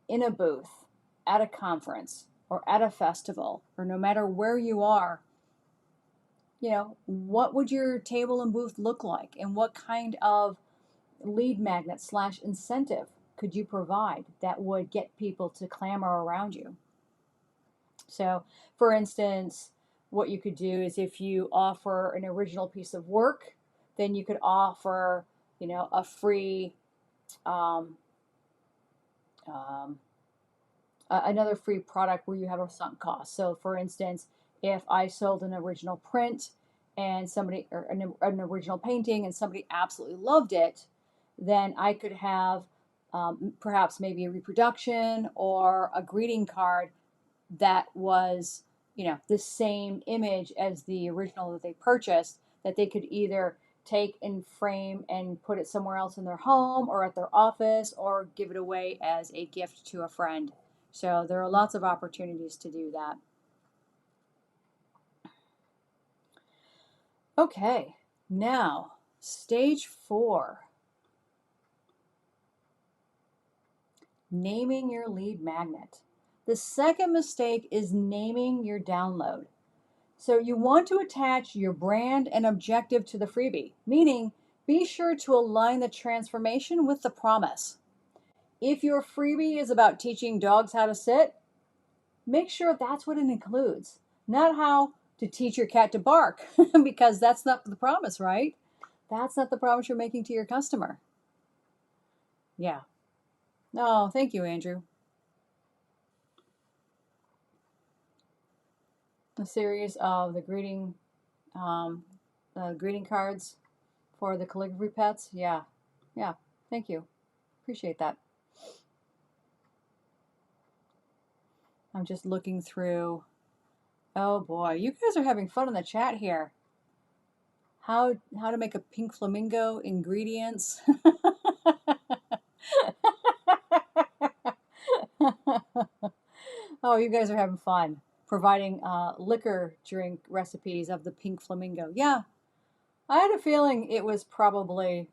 A: in a booth, at a conference, or at a festival, or no matter where you are, what would your table and booth look like? And what kind of lead magnet / incentive could you provide that would get people to clamor around you? So, for instance, what you could do is if you offer an original piece of work, then you could offer, a free, um, um, another free product where you have a sunk cost. So, for instance, if I sold an original print and or an original painting and somebody absolutely loved it, then I could have perhaps maybe a reproduction or a greeting card that was, the same image as the original that they purchased, that they could either take and frame and put it somewhere else in their home or at their office or give it away as a gift to a friend. So there are lots of opportunities to do that. Okay, now stage 4. Naming your lead magnet. The second mistake is naming your download. So you want to attach your brand and objective to the freebie, meaning be sure to align the transformation with the promise. If your freebie is about teaching dogs how to sit, make sure that's what it includes, not how to teach your cat to bark, because that's not the promise, right? That's not the promise you're making to your customer. Yeah. No, thank you, Andrew. A series of the greeting cards for the calligraphy pets. Yeah. Yeah. Thank you. Appreciate that. I'm just looking through. Oh boy, you guys are having fun in the chat here. How to make a pink flamingo ingredients. Oh, you guys are having fun providing liquor drink recipes of the pink flamingo. Yeah, I had a feeling it was probably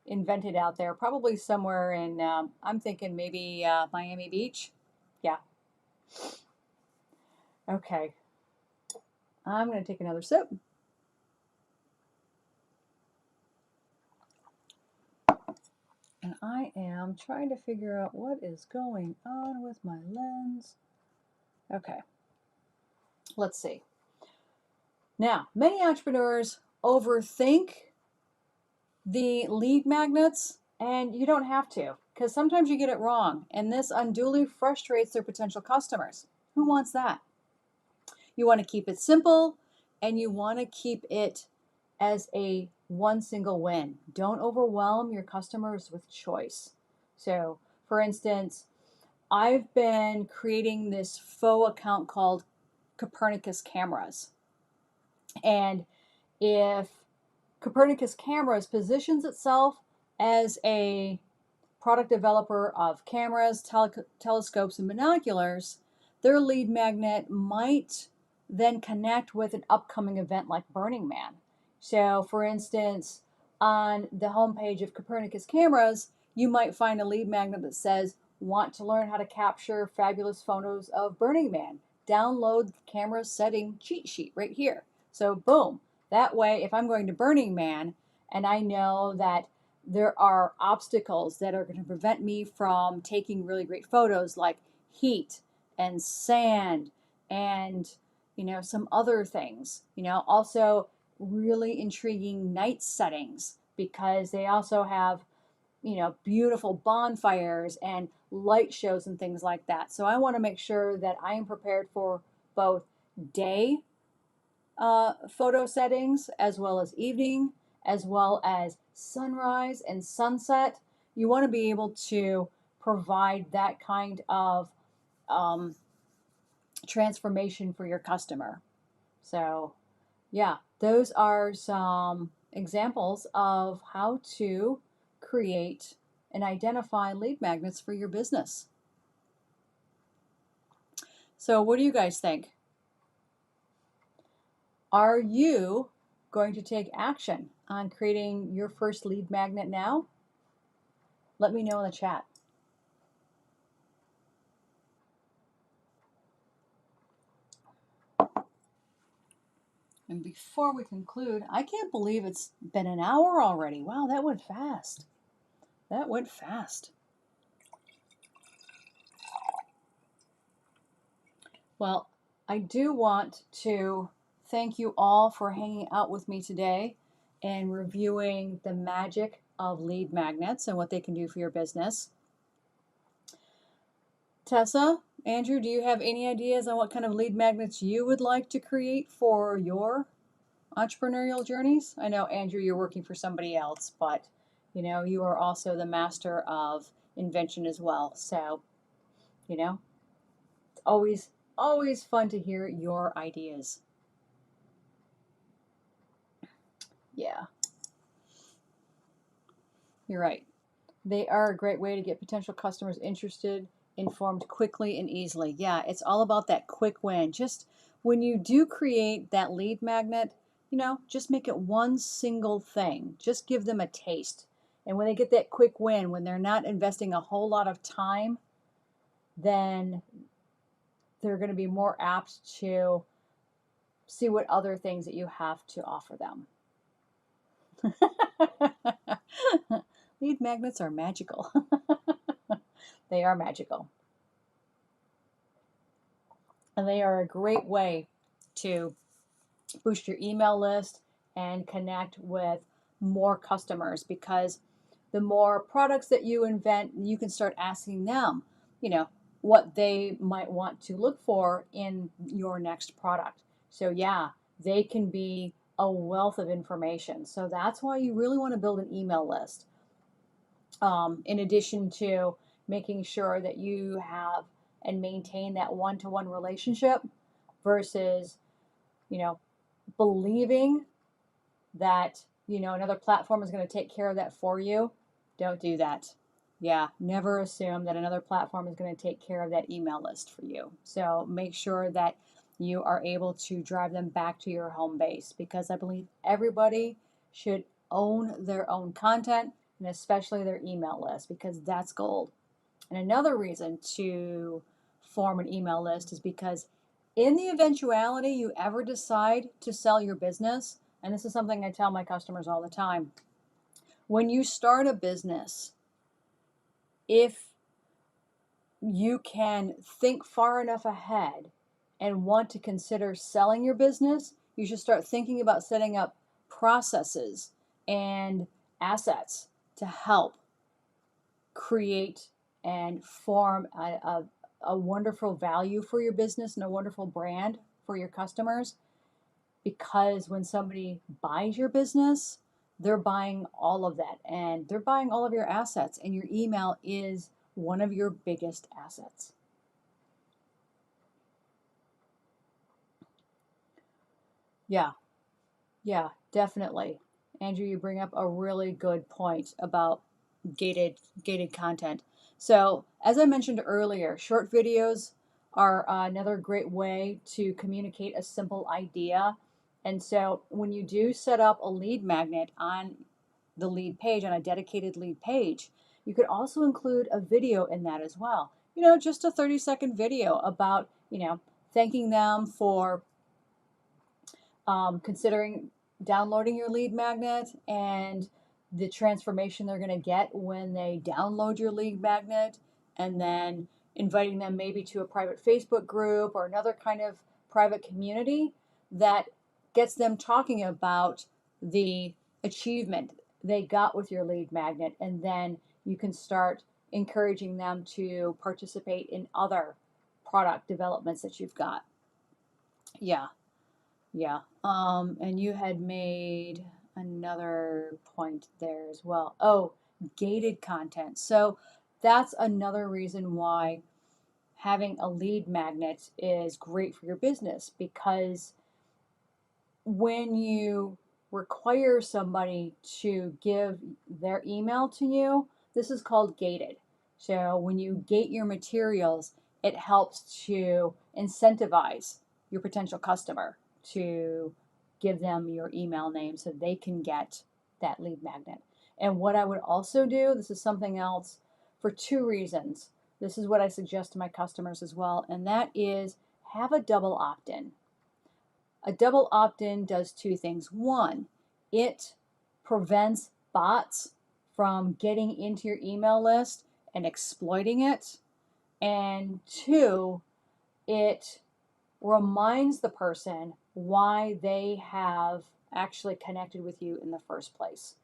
A: invented out there, probably somewhere in, I'm thinking maybe Miami Beach. Yeah. Okay. I'm going to take another sip. And I am trying to figure out what is going on with my lens. Okay. Let's see. Now, many entrepreneurs overthink the lead magnets, and you don't have to, because sometimes you get it wrong, and this unduly frustrates their potential customers. Who wants that? You want to keep it simple, and you want to keep it as a one single win. Don't overwhelm your customers with choice. So, for instance, I've been creating this faux account called Copernicus Cameras. And if Copernicus Cameras positions itself as a product developer of cameras, telescopes, and binoculars, their lead magnet might then connect with an upcoming event like Burning Man. So, for instance, on the homepage of Copernicus Cameras, you might find a lead magnet that says, "Want to learn how to capture fabulous photos of Burning Man? Download the camera setting cheat sheet right here." So, boom. That way, if I'm going to Burning Man and I know that there are obstacles that are going to prevent me from taking really great photos, like heat and sand and some other things, also really intriguing night settings, because they also have beautiful bonfires and light shows and things like that. So I want to make sure that I am prepared for both day photo settings, as well as evening, as well as sunrise and sunset. You want to be able to provide that kind of um, transformation for your customer. So, yeah, those are some examples of how to create and identify lead magnets for your business. So, what do you guys think? Are you going to take action on creating your first lead magnet now? Let me know in the chat. And before we conclude, I can't believe it's been an hour already. Wow, that went fast. That went fast. Well, I do want to thank you all for hanging out with me today and reviewing the magic of lead magnets and what they can do for your business. Tessa, Andrew, do you have any ideas on what kind of lead magnets you would like to create for your entrepreneurial journeys? I know, Andrew, you're working for somebody else, but you are also the master of invention as well. So, it's always fun to hear your ideas. Yeah, you're right. They are a great way to get potential customers interested, informed quickly and easily. Yeah, it's all about that quick win. Just when you do create that lead magnet, just make it one single thing. Just give them a taste. And when they get that quick win, when they're not investing a whole lot of time, then they're going to be more apt to see what other things that you have to offer them. Lead magnets are magical. They are magical. And they are a great way to boost your email list and connect with more customers, because the more products that you invent, you can start asking them, what they might want to look for in your next product. So yeah, they can be a wealth of information. So that's why you really want to build an email list. In addition to making sure that you have and maintain that one-to-one relationship versus, believing that, another platform is going to take care of that for you. Don't do that. Yeah, never assume that another platform is going to take care of that email list for you. So make sure that you are able to drive them back to your home base, because I believe everybody should own their own content, and especially their email list, because that's gold. And another reason to form an email list is because in the eventuality you ever decide to sell your business, and this is something I tell my customers all the time, when you start a business, if you can think far enough ahead and want to consider selling your business, you should start thinking about setting up processes and assets to help create and form a wonderful value for your business and a wonderful brand for your customers. Because when somebody buys your business, they're buying all of that, and they're buying all of your assets, and your email is one of your biggest assets. Yeah, yeah, definitely. Andrew, you bring up a really good point about gated content. So, as I mentioned earlier, short videos are another great way to communicate a simple idea. And so, when you do set up a lead magnet on the lead page, on a dedicated lead page, you could also include a video in that as well. Just a 30-second video about, thanking them for considering downloading your lead magnet and the transformation they're going to get when they download your lead magnet, and then inviting them maybe to a private Facebook group or another kind of private community that gets them talking about the achievement they got with your lead magnet, and then you can start encouraging them to participate in other product developments that you've got. Yeah. Yeah. And you had made another point there as well. Oh, gated content. So that's another reason why having a lead magnet is great for your business, because when you require somebody to give their email to you, this is called gated. So when you gate your materials, it helps to incentivize your potential customer to give them your email name so they can get that lead magnet. And what I would also do, this is something else for two reasons. This is what I suggest to my customers as well, and that is have a double opt-in. A double opt-in does two things. One, it prevents bots from getting into your email list and exploiting it. And two, it reminds the person why they have actually connected with you in the first place.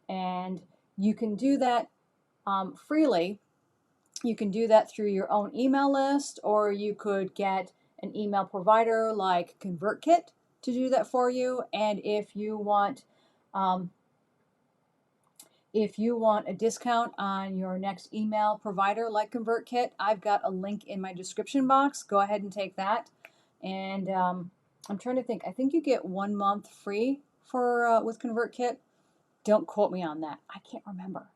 A: And you can do that freely. You can do that through your own email list, or you could get an email provider like ConvertKit to do that for you. And if you want a discount on your next email provider like ConvertKit, I've got a link in my description box. Go ahead and take that. And I'm trying to think. I think you get 1 month free for with ConvertKit. Don't quote me on that. I can't remember.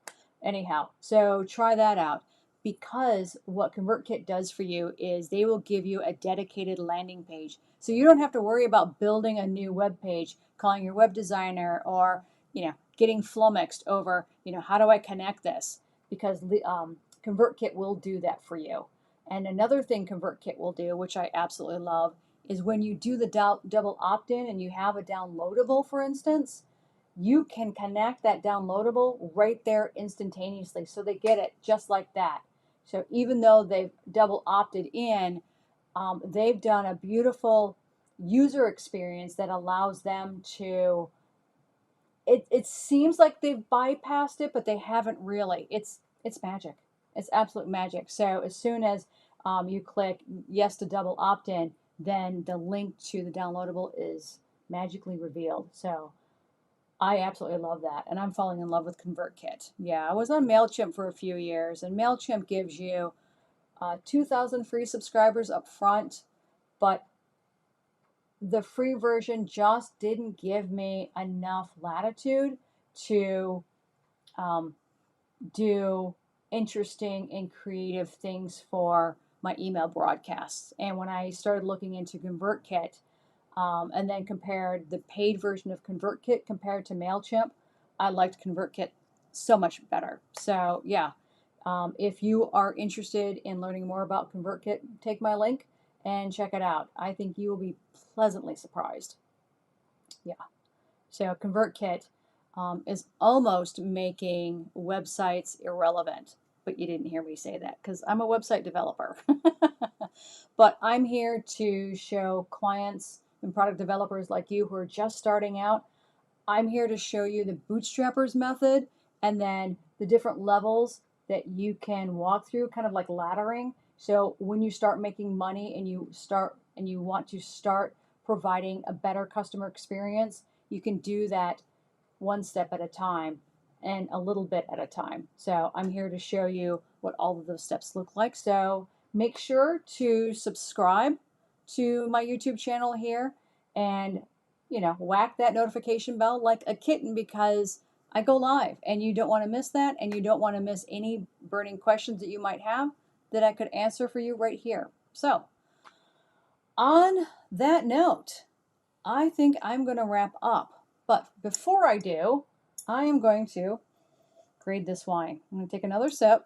A: Anyhow, so try that out, because what ConvertKit does for you is they will give you a dedicated landing page. So you don't have to worry about building a new web page, calling your web designer, or getting flummoxed over how do I connect this, because ConvertKit will do that for you. And another thing ConvertKit will do, which I absolutely love, is when you do the double opt-in and you have a downloadable, for instance, you can connect that downloadable right there instantaneously. So they get it just like that. So even though they've double opted in, they've done a beautiful user experience that allows them to it seems like they've bypassed it, but they haven't really. It's magic. It's absolute magic. So as soon as you click yes to double opt-in, then the link to the downloadable is magically revealed. So I absolutely love that. And I'm falling in love with ConvertKit. Yeah, I was on MailChimp for a few years, and MailChimp gives you 2,000 free subscribers up front, but the free version just didn't give me enough latitude to um, do interesting and creative things for my email broadcasts. And when I started looking into ConvertKit, and then compared the paid version of ConvertKit compared to MailChimp, I liked ConvertKit so much better. So yeah, if you are interested in learning more about ConvertKit, take my link and check it out. I think you will be pleasantly surprised. Yeah. So ConvertKit is almost making websites irrelevant, but you didn't hear me say that because I'm a website developer. But I'm here to show clients and product developers like you who are just starting out. I'm here to show you the bootstrappers method and then the different levels that you can walk through, kind of like laddering. So when you start making money and you want to start providing a better customer experience, you can do that one step at a time and a little bit at a time. So I'm here to show you what all of those steps look like. So make sure to subscribe to my YouTube channel here and whack that notification bell like a kitten, because I go live and you don't want to miss that, and you don't want to miss any burning questions that you might have that I could answer for you right here. So on that note, I think I'm going to wrap up. But before I do, I am going to grade this wine. I'm going to take another sip.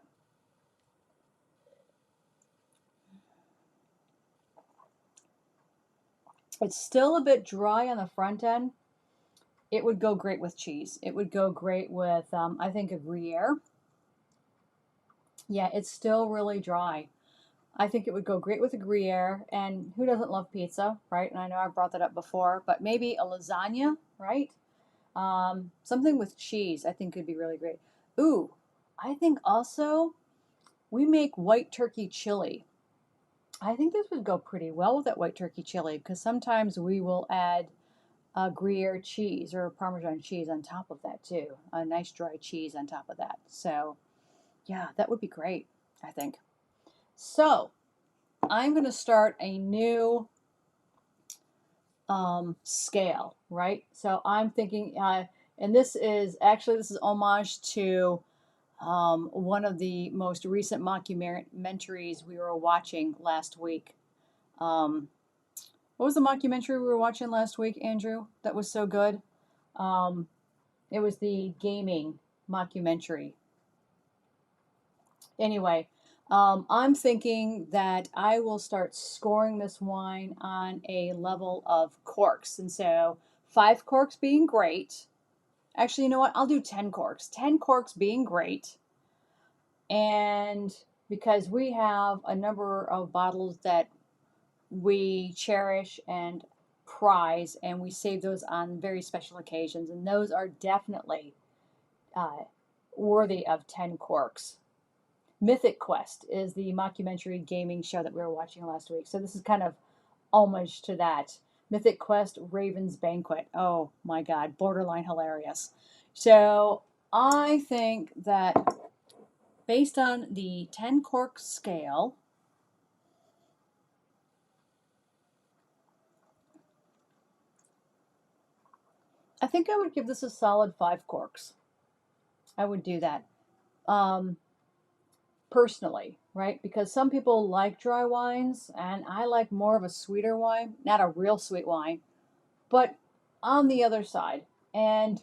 A: It's still a bit dry on the front end. It would go great with cheese. It would go great with, I think, a Gruyere. Yeah, it's still really dry. I think it would go great with a Gruyere, and who doesn't love pizza, right? And I know I've brought that up before, but maybe a lasagna, right? Something with cheese, I think could be really great. Ooh, I think also we make white turkey chili. I think this would go pretty well with that white turkey chili, because sometimes we will add a Gruyere cheese or a Parmesan cheese on top of that too. A nice dry cheese on top of that. So yeah, that would be great, I think. So I'm going to start a new scale, right? So I'm thinking, and this is homage to one of the most recent mockumentaries we were watching last week. What was the mockumentary we were watching last week, Andrew? That was so good. It was the gaming mockumentary. Anyway, I'm thinking that I will start scoring this wine on a level of corks. And so 5 corks being great. Actually, you know what? I'll do 10 corks. 10 corks being great. And because we have a number of bottles that we cherish and prize, and we save those on very special occasions, and those are definitely worthy of 10 corks. Mythic Quest is the mockumentary gaming show that we were watching last week, so this is kind of homage to that. Mythic Quest Raven's Banquet. Oh my god, borderline hilarious. So I think that based on the 10 cork scale, I think I would give this a solid 5 corks. I would do that. Personally, right? Because some people like dry wines, and I like more of a sweeter wine, not a real sweet wine, but on the other side. And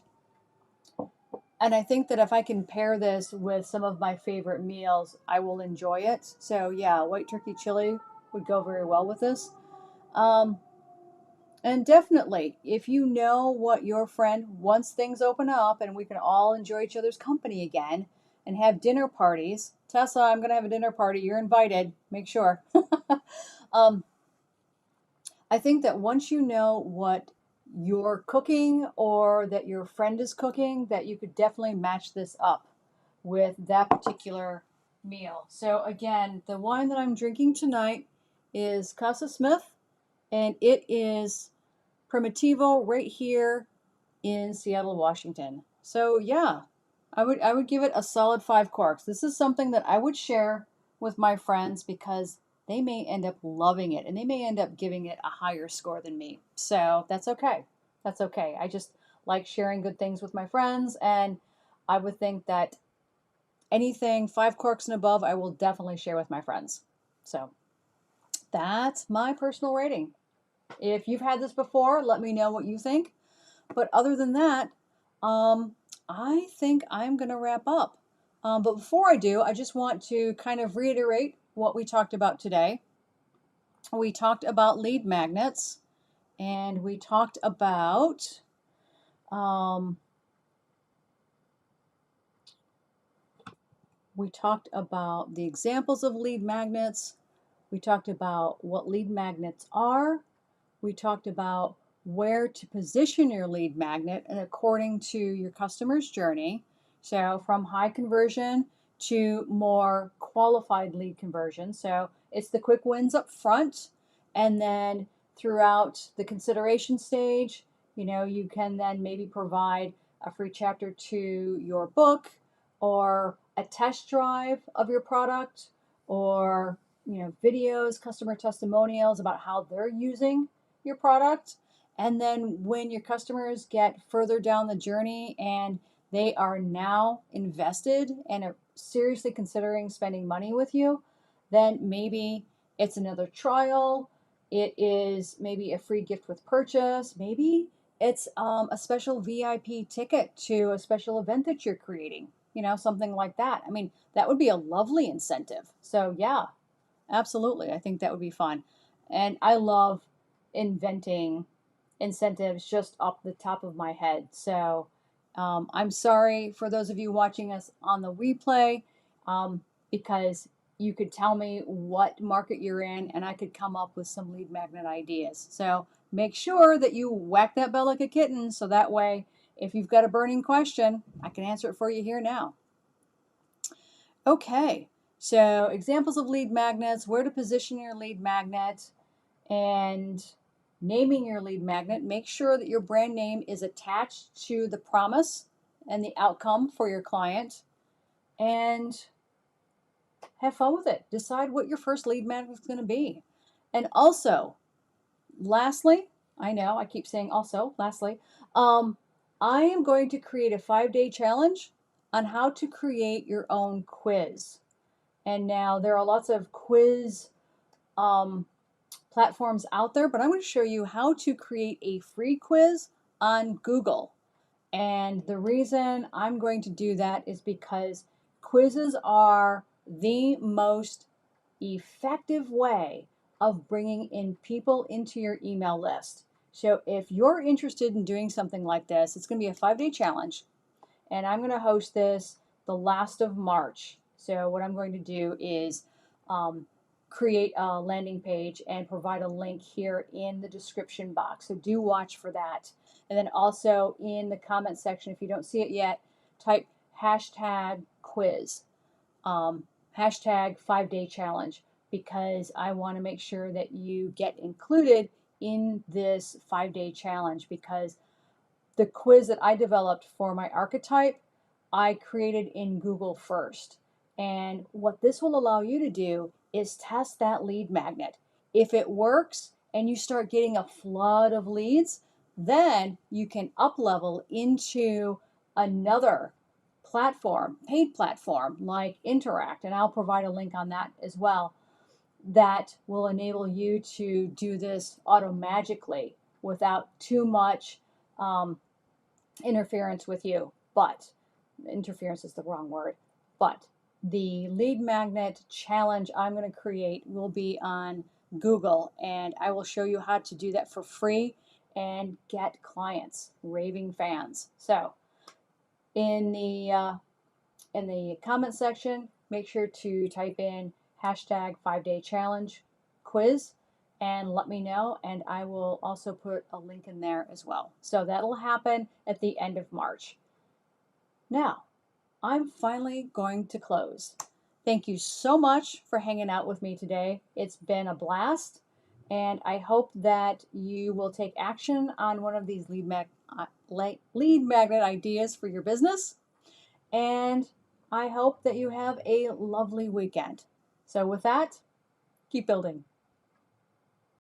A: I think that if I can pair this with some of my favorite meals, I will enjoy it. So yeah, white turkey chili would go very well with this. Um, and definitely, if you know what your friend, once things open up and we can all enjoy each other's company again and have dinner parties. Tessa, I'm going to have a dinner party. You're invited. Make sure. um, I think that once you know what you're cooking or that your friend is cooking, that you could definitely match this up with that particular meal. So again, the wine that I'm drinking tonight is Casa Smith, and it is Primitivo right here in Seattle, Washington. So yeah, I would give it a solid 5 corks. This is something that I would share with my friends because they may end up loving it and they may end up giving it a higher score than me. So that's okay. That's okay. I just like sharing good things with my friends, and I would think that anything 5 corks and above, I will definitely share with my friends. So that's my personal rating. If you've had this before, let me know what you think. But other than that, um, I think I'm going to wrap up. But before I do, I just want to kind of reiterate what we talked about today. We talked about lead magnets, and we talked about the examples of lead magnets. We talked about what lead magnets are. We talked about where to position your lead magnet and according to your customer's journey. So from high conversion to more qualified lead conversion. So it's the quick wins up front, and then throughout the consideration stage, you can then maybe provide a free chapter to your book or a test drive of your product, or videos, customer testimonials about how they're using your product. And then when your customers get further down the journey and they are now invested and are seriously considering spending money with you, then maybe it's another trial. It is maybe a free gift with purchase. Maybe it's a special VIP ticket to a special event that you're creating, something like that. I mean, that would be a lovely incentive. So, yeah, absolutely. I think that would be fun. And I love inventing incentives just off the top of my head. So I'm sorry for those of you watching us on the replay, because you could tell me what market you're in and I could come up with some lead magnet ideas. So make sure that you whack that bell like a kitten, so that way if you've got a burning question, I can answer it for you here now. Okay, so examples of lead magnets, where to position your lead magnet, and naming your lead magnet. Make sure that your brand name is attached to the promise and the outcome for your client, and have fun with it. Decide what your first lead magnet is going to be. And also, lastly, I know I keep saying also, lastly, I am going to create a 5-day challenge on how to create your own quiz. And now there are lots of quiz platforms out there, but I'm going to show you how to create a free quiz on Google. And the reason I'm going to do that is because quizzes are the most effective way of bringing in people into your email list. So if you're interested in doing something like this, it's going to be a 5-day challenge, and I'm going to host this the last of March. So what I'm going to do is create a landing page and provide a link here in the description box. So do watch for that. And then also in the comment section, if you don't see it yet, type #quiz, #5-day challenge, because I want to make sure that you get included in this 5-day challenge, because the quiz that I developed for my archetype, I created in Google first. And what this will allow you to do is test that lead magnet. If it works and you start getting a flood of leads, then you can up level into another platform, paid platform like Interact, and I'll provide a link on that as well, that will enable you to do this automagically without too much interference with you. But interference is the wrong word. But the lead magnet challenge I'm going to create will be on Google, and I will show you how to do that for free and get clients, raving fans. So in the comment section, make sure to type in #5-day challenge quiz, and let me know, and I will also put a link in there as well. So that'll happen at the end of March. Now, I'm finally going to close. Thank you so much for hanging out with me today. It's been a blast, and I hope that you will take action on one of these lead magnet ideas for your business. And I hope that you have a lovely weekend. So with that, keep building.